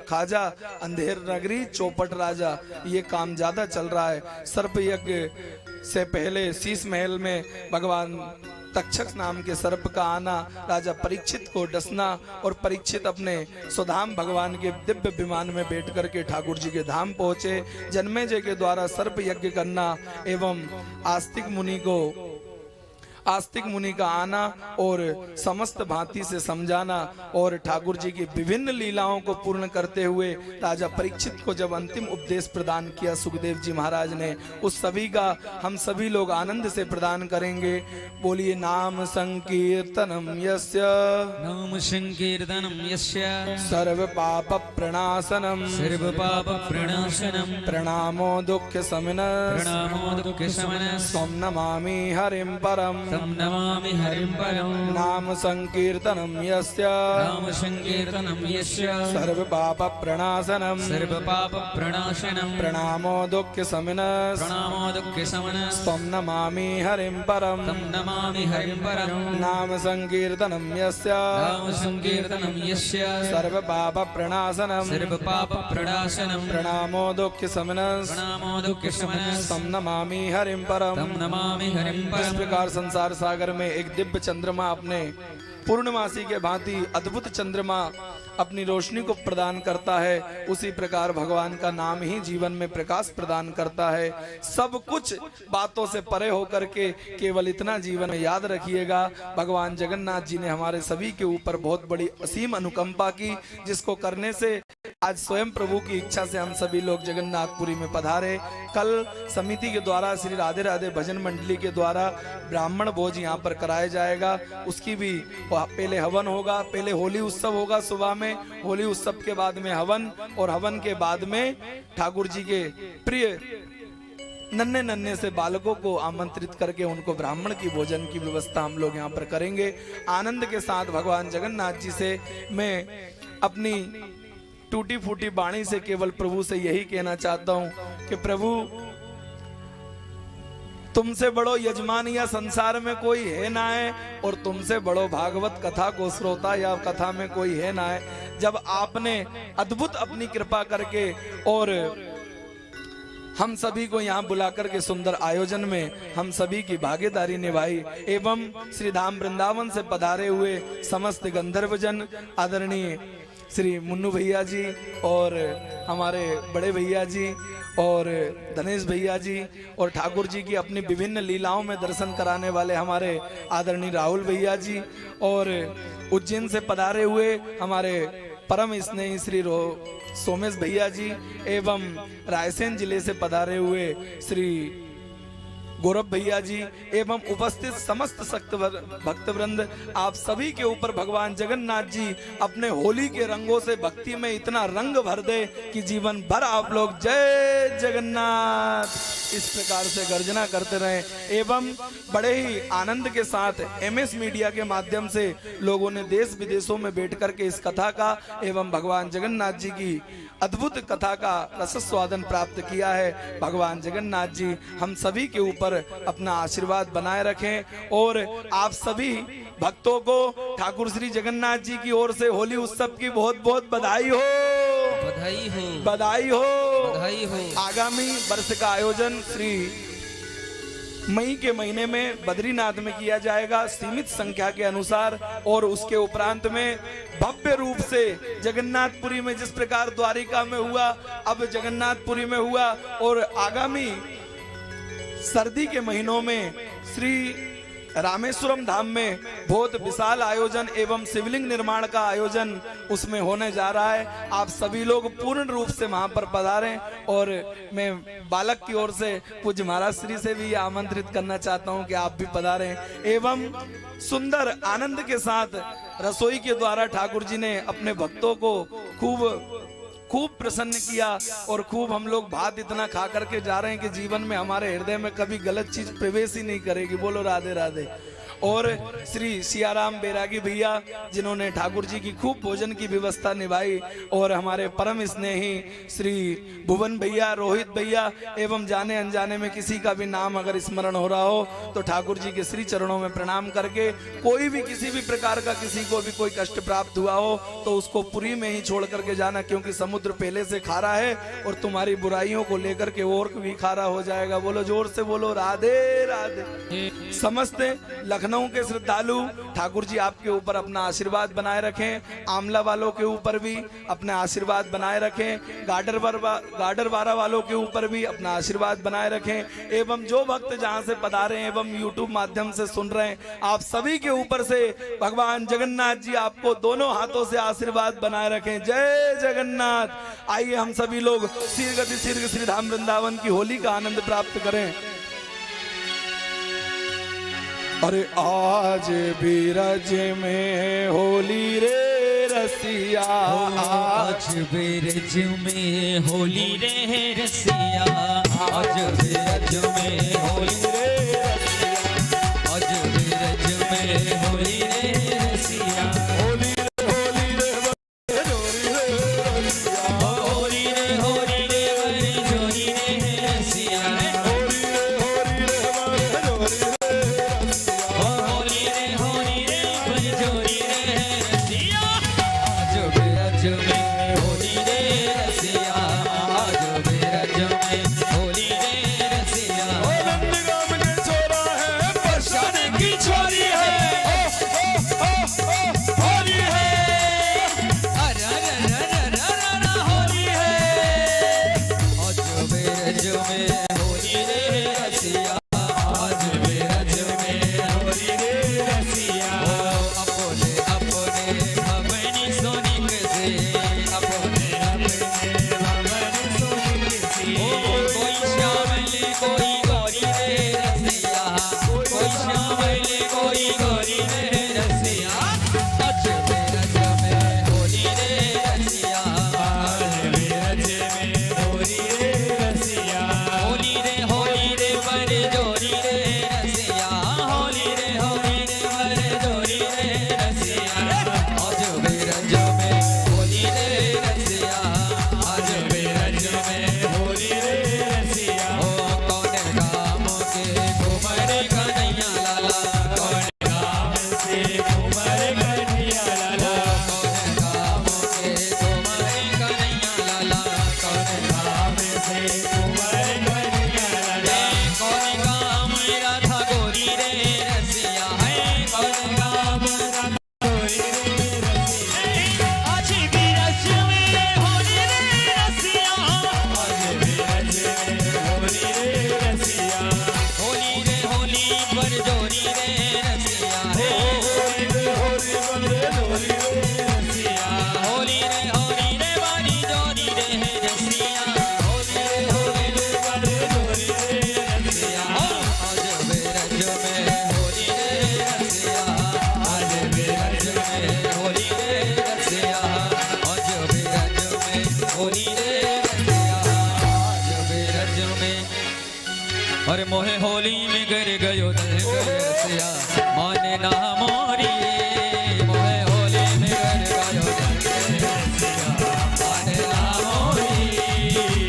खाजा, अंधेर नगरी, चौपट राजा, ये काम ज्यादा चल रहा है। सर्प यज्ञ से पहले शीश महल में भगवान तक्षक नाम के सर्प का आना, राजा परीक्षित को डसना, और परीक्षित अपने सुधाम भगवान के दिव्य विमान में बैठ करके ठाकुर जी के धाम पहुंचे। जन्मेजय के द्वारा सर्प यज्ञ करना एवं आस्तिक मुनि का आना और समस्त भांति से समझाना, और ठाकुर जी की विभिन्न लीलाओं को पूर्ण करते हुए राजा परीक्षित को जब अंतिम उपदेश प्रदान किया सुखदेव जी महाराज ने, उस सभी का हम सभी लोग आनंद से प्रदान करेंगे। बोलिए नाम संकीर्तनम यस्य, नाम संकीर्तनम यस्य, सर्व पाप प्रणाशनम, सर्व पाप प्रणाशनम, प्रणामो दुख शमनः, प्रणामो दुख शमनः, त्वं नमामि हरिं परम, तम नमामि हरिं परम। नाम संकीर्तनम यस्य, नाम संकीर्तनम यस्य, सर्व पाप प्रणाशनम, सर्व पाप प्रणाशनम, प्रणामो दुख शमनः, प्रणामो दुख शमनः, त्वं नमामि हरिं परम, तम नमामि हरिं परम। नाम संकीर्तनम यस्य, नाम संकीर्तनम यस्य, सर्व पाप प्रणाशनम, सर्व पाप प्रणाशनम, प्रणामो दुख शमनः, प्रणामो दुख शमनः, त्वं नमामि हरिं परम। तम नमामि हरिं इस परम। प्रकार संसार सागर में एक दिव्य चंद्रमा अपने पूर्णमासी के भांति अद्भुत चंद्रमा अपनी रोशनी को प्रदान करता है, उसी प्रकार भगवान का नाम ही जीवन में प्रकाश प्रदान करता है। सब कुछ बातों से परे होकर के केवल इतना जीवन में याद रखिएगा, भगवान जगन्नाथ जी ने हमारे सभी के ऊपर बहुत बड़ी असीम अनुकंपा की, जिसको करने से आज स्वयं प्रभु की इच्छा से हम सभी लोग जगन्नाथपुरी में पधारे। कल समिति के द्वारा श्री राधे राधे भजन मंडली के द्वारा ब्राह्मण भोज यहाँ पर कराया जाएगा, उसकी भी पहले हवन होगा, पहले होली उत्सव होगा सुबह में, होली उत्सव के बाद में हवन, और हवन के बाद में ठाकुर जी के प्रिय नन्हे नन्हे से बालकों को आमंत्रित करके उनको ब्राह्मण की भोजन की व्यवस्था हम लोग यहाँ पर करेंगे। आनंद के साथ भगवान जगन्नाथ जी से मैं अपनी टूटी फूटी वाणी से केवल प्रभु से यही कहना चाहता हूँ कि प्रभु तुमसे बड़ो यजमान या संसार में कोई है ना है, और तुमसे बड़ो भागवत कथा को श्रोता या कथा में कोई है ना है। जब आपने अद्भुत अपनी कृपा करके और हम सभी को यहाँ बुलाकर के सुंदर आयोजन में हम सभी की भागीदारी निभाई, एवं श्री धाम वृंदावन से पधारे हुए समस्त गंधर्वजन, आदरणीय श्री मुन्नू भैया जी और हमारे बड़े भैया जी और धनेश भैया जी, और ठाकुर जी की अपनी विभिन्न लीलाओं में दर्शन कराने वाले हमारे आदरणीय राहुल भैया जी, और उज्जैन से पधारे हुए हमारे परम स्नेही श्री सोमेश भैया जी, एवं रायसेन जिले से पधारे हुए श्री गौरव भैया जी, एवं उपस्थित समस्त भक्त वृंद, आप सभी के ऊपर भगवान जगन्नाथ जी अपने होली के रंगों से भक्ति में इतना रंग भर दे कि जीवन भर आप लोग जय जगन्नाथ इस प्रकार से गर्जना करते रहें। एवं बड़े ही आनंद के साथ MS मीडिया के माध्यम से लोगों ने देश विदेशों में बैठ करके इस कथा का एवं भगवान जगन्नाथ जी की अद्भुत कथा का रसस्वादन प्राप्त किया है। भगवान जगन्नाथ जी हम सभी के ऊपर ऊपर अपना आशीर्वाद बनाए रखें। और आप सभी भक्तों को ठाकुर श्री जगन्नाथ जी की ओर से होली उत्सव की बहुत बहुत बधाई हो, बधाई हो, बधाई हो, बधाई हो। आगामी वर्ष का आयोजन श्री मई के महीने में बद्रीनाथ में किया जाएगा सीमित संख्या के अनुसार, और उसके उपरांत में भव्य रूप से जगन्नाथपुरी में जिस प्रकार द्वारिका में हुआ, अब जगन्नाथपुरी में हुआ, और आगामी सर्दी के महीनों में श्री रामेश्वरम धाम में बहुत विशाल आयोजन एवं शिवलिंग निर्माण का आयोजन उसमें होने जा रहा है। आप सभी लोग पूर्ण रूप से वहां पर पधारें, और मैं बालक की ओर से पूज्य महाराज श्री से भी आमंत्रित करना चाहता हूं कि आप भी पधारें एवं सुंदर आनंद के साथ रसोई के द्वारा ठाकुर जी ने अपने भक्तों को खूब प्रसन्न किया, और खूब हम लोग भात इतना खा करके जा रहे हैं कि जीवन में हमारे हृदय में कभी गलत चीज प्रवेश ही नहीं करेगी। बोलो राधे राधे। और श्री सियाराम बैरागी भैया जिन्होंने ठाकुर जी की खूब भोजन की व्यवस्था निभाई, और हमारे परम स्नेही श्री भुवन भैया, रोहित भैया एवं जाने अनजाने में किसी का भी नाम अगर स्मरण हो रहा हो तो ठाकुर जी के श्री चरणों में प्रणाम करके, कोई भी किसी भी प्रकार का किसी को भी कोई कष्ट प्राप्त हुआ हो तो उसको पुरी में ही छोड़ करके जाना, क्योंकि समुद्र पहले से खारा है और तुम्हारी बुराइयों को लेकर के और भी खारा हो जाएगा। बोलो जोर से बोलो राधे राधे। समस्त लखनऊ के श्रद्धालु ठाकुर जी आपके ऊपर अपना आशीर्वाद बनाए रखें, आमला वालों के ऊपर भी अपना आशीर्वाद बनाए रखें, गाडरवारा वालों के ऊपर भी अपना आशीर्वाद बनाए रखें, एवं जो भक्त जहां से पधारे हैं एवं यूट्यूब माध्यम से सुन रहे हैं आप सभी के ऊपर से भगवान जगन्नाथ जी आपको दोनों हाथों से आशीर्वाद बनाए रखें। जय जगन्नाथ। आइए हम सभी लोग शीर्घ श्री धाम वृंदावन की होली का आनंद प्राप्त करें। अरे आज भी रज में होली रे रसिया, आज भी रज में होली रे रसिया, आज भी रज में होली रे रसिया, आज भी रज में होली रे रसिया, होली रे होली रे बड़ी जोरी रे रसिया, अरे मोहे होली में गर गयो रसिया माने ना मोरी, मोहे होली में गर गयो रसिया माने ना मोरी,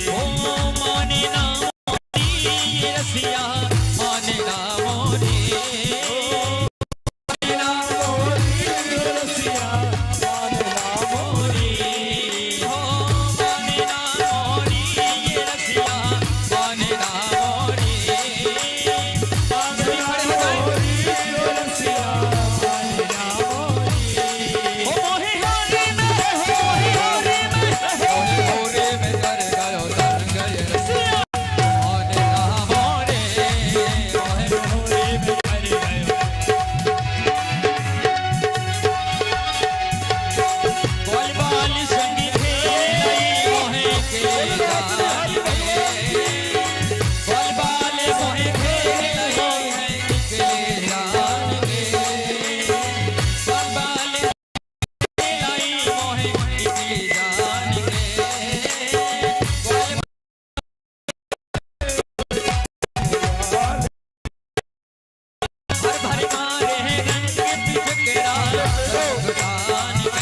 ओ माने ना मोरी रसिया भुगतान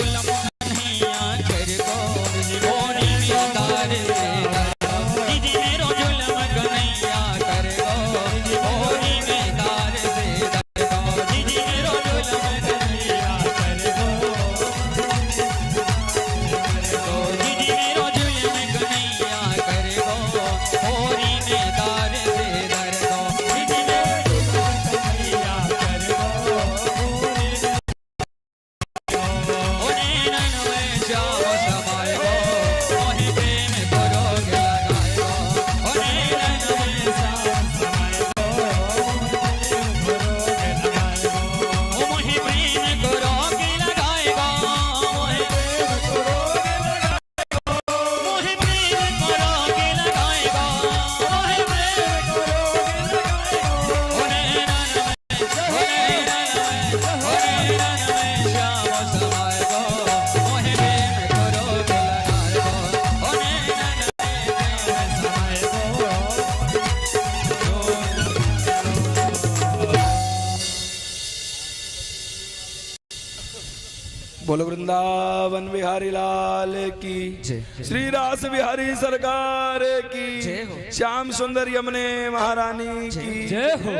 जुलम कन्हैया कर गो होरी में तार दे दो जी मेरो जुलम कन्हैया कर गो होरी में तार दे दो जी मेरो जुलम कन्हैया कर गो जी मेरो जुलम कन्हैया कर गो होरी में तार दे दो जी मेरो जुलम कन्हैया कर गो ओने नैन में जाओ समाए गो मोहि प्रेम करोगे लगाए गो ओने नैन में जाओ समाए गो ओ मोहि प्रेम करोगे लगाए गो मोहि प्रेम करोगे लगाए गो मोहि प्रेम करोगे लगाए गो ओने नैन में जाओ समाए गो मोहि प्रेम करोगे लगाए गो ओने नैन में समाए गो बोलो वृंदावन बिहारी लाल की श्री रास बिहारी सरकार की श्याम सुंदर यमुने महारानी की जय हो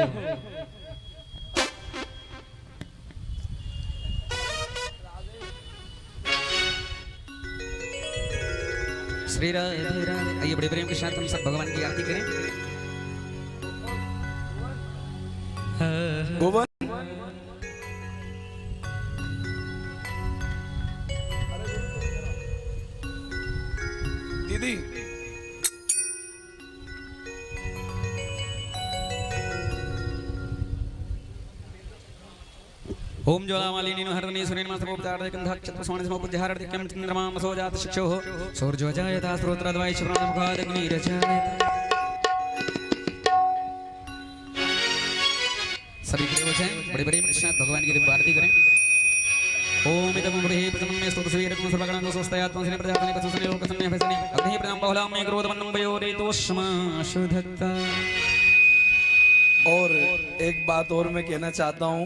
श्री राधे राधे। आइए बड़े प्रेम के साथ हम सब भगवान की आरती करें। भुवन दीदी ओम ज्वालामालिनी हरदनी सुरेन मासपोपचार गंधा चतुर्सवर्ण समोपजहार दिक्कम चंद्रमाम सोजात शिक्षो सूर्यो जायता स्रोत्रद्वय शुभ्रादमुखादग्निरजायत। सभी खड़े हो जाएं, बड़े प्रेम के साथ भगवान की आरती करें। ओम इदं ब्रह्मे प्रथमं स्तुतस्वीरकं सर्वगणां स्वस्तायात्मसने प्रजापति पशुसने लोकसन्ने भसने अग्नि प्रदां बहुलां मे क्रोधवन्नं वयोरेतोष्मा शुद्धता। और एक बात और मैं कहना चाहता हूँ,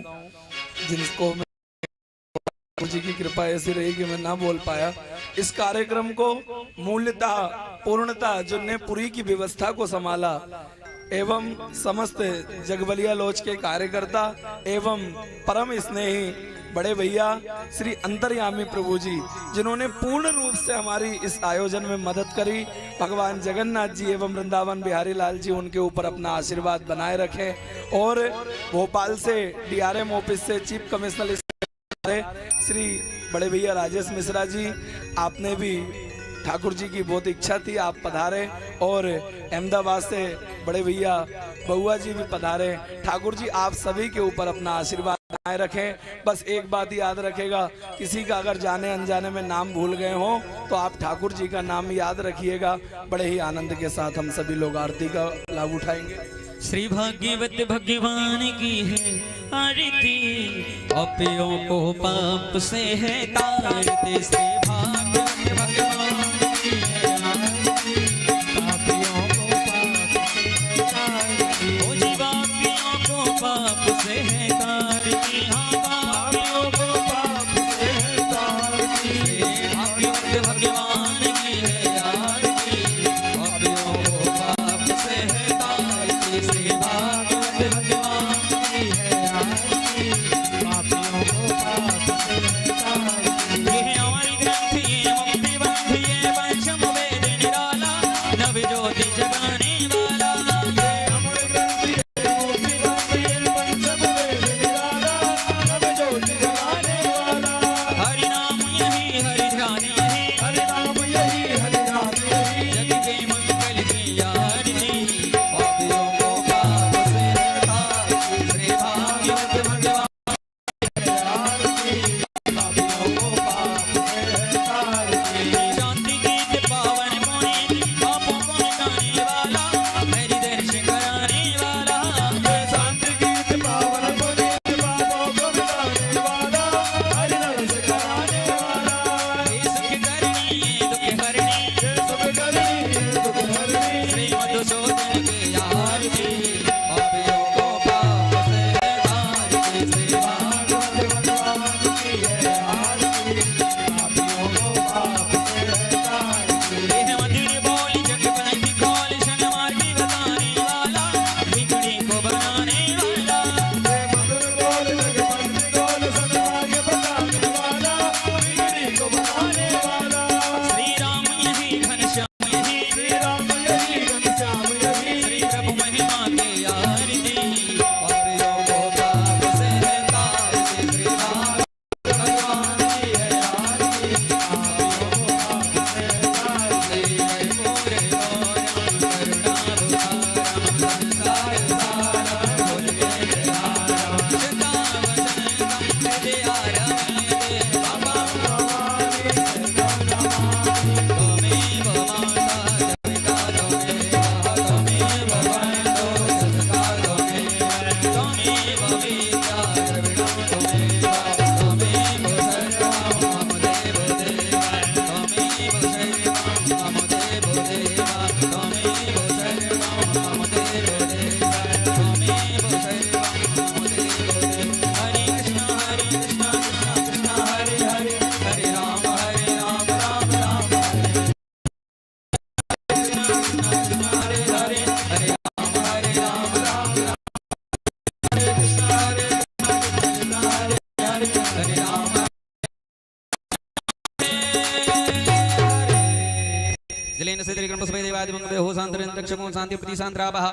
जिनको मैं जी की कृपा ऐसी रही कि मैं ना बोल पाया, इस कार्यक्रम को मूल्यता पूर्णता जिनने पूरी की व्यवस्था को संभाला एवं समस्त जगबलिया लॉज के कार्यकर्ता एवं परम स्नेही बड़े भैया श्री अंतर्यामी प्रभु जी, जिन्होंने पूर्ण रूप से हमारी इस आयोजन में मदद करी। भगवान जगन्नाथ जी एवं वृंदावन बिहारी लाल जी उनके ऊपर अपना आशीर्वाद बनाए रखें। और भोपाल से DRM ऑफिस से चीफ कमिश्नर श्री बड़े भैया राजेश मिश्रा जी, आपने भी ठाकुर जी की बहुत इच्छा थी आप पधारे, और अहमदाबाद से बड़े भैया बउआ जी भी पधारे। ठाकुर जी आप सभी के ऊपर अपना आशीर्वाद बनाए रखें। बस एक बात याद रखेगा, किसी का अगर जाने अनजाने में नाम भूल गए हो तो आप ठाकुर जी का नाम याद रखिएगा। बड़े ही आनंद के साथ हम सभी लोग आरती का लाभ उठाएंगे। श्री भाग्यवत भगवान की है आरती, पापियों को पाप से है तारते। श्री भाग्यवत भगवान की है आरती, पापियों को पाप से है तारती। ओ जी पापियों को पाप से है तारती, हाँ पापियों को पाप से है तारती। श्री भाग्यवत भगवान की है आरती, पापियों को पाप से है तारती। श्री भागवत भगवान की है आरती, पापियों को पाप से है तारती। ये है हमारी ग्रंथि मुक्ति बंधु जलेन सेद्रिकं पुष्पे देवादि मंगले हो शांतिरंतरिक्षको शांति प्रति शांतरापः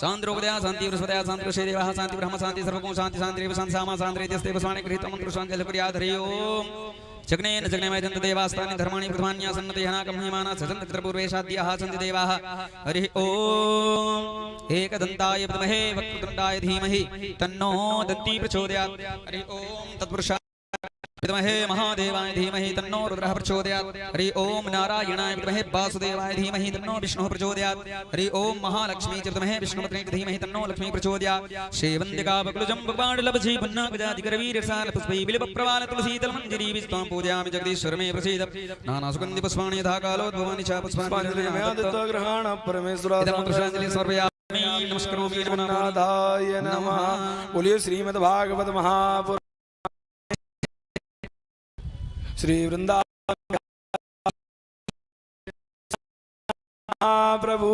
शांतिरोगदया शांति वृषभदया शांति ऋषे देवाः शांति ब्रह्म शांति सर्वको शांति शांतिरेव शांति सामा शांतिरेत्यस्ते वस्वानि गृहीतं मंत्रशांति कुर्यात् हरि ओम जग्नेन जग्नेमय दन्त देवास्तानि धर्माणि प्रधान्यासन्नतेहनाकं हिमाना सजन्त पितृपूर्वेशाद्याः सन्ति देवाः हरि ओम एकदन्ताय विद्महे वक्रतुण्डाय धीमहि तन्नो दन्ती प्रचोदयात् हरि ओम तत्पुरुषाय विद्महे महादेवाय धीमहि तन्नो रुद्रः प्रचोदयात् हरि ओम नारायणाय विद्महे वासुदेवाय धीमहि तन्नो विष्णुः प्रचोदयात् हरि ओम महालक्ष्मी च विद्महे विष्णुपत्नी धीमहि तन्नो लक्ष्मी प्रचोदयात् श्रीवन्दिका बकुलजं बपाडलभजी पुन्नागजादिकरवीरसाल पुष्पै बिल्वप्रवाल तुलसीदल मंजरी विस्तां पूजयामि जगदीश्वर मे प्रसीद नाना सुगन्धि पुष्पाणि यथा कालोद्भवानि च पुष्पाणि ग्रहण परमेश्वर मंत्रशांजलि समर्पयामि नमस्करोमि नाथाय नमः। बोलिए श्रीमद् भागवत महापुराण श्री वृंदावन प्रभु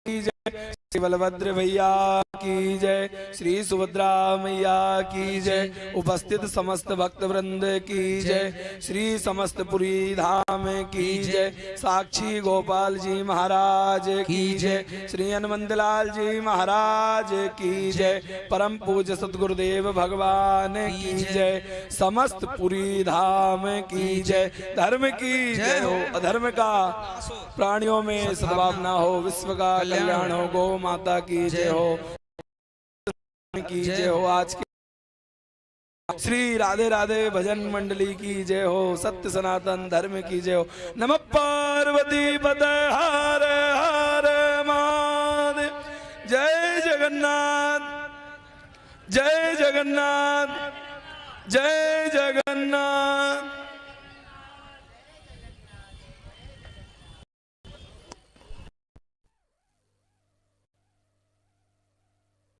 की जय, श्री बलभद्र भैया की जय, श्री सुभद्रा मैया की जय, उपस्थित समस्त भक्त वृंद की जय, श्री समस्त पुरी धाम की जय, साक्षी गोपाल जी महाराज की जय, श्री हनुमंतलाल जी महाराज की जय, परम पूज्य सतगुरुदेव भगवान की जय, समस्त पुरी धाम की जय। धर्म की जय हो, अधर्म का प्राणियों में सद्भावना हो, विश्व का कल्याण हो, गौ माता की जय हो, की जय हो। आज के श्री राधे राधे भजन मंडली की जय हो, सत्य सनातन धर्म की जय हो। नमः पार्वती पते हर हर महादेव। जय जगन्नाथ जय जगन्नाथ जय जगन्नाथ।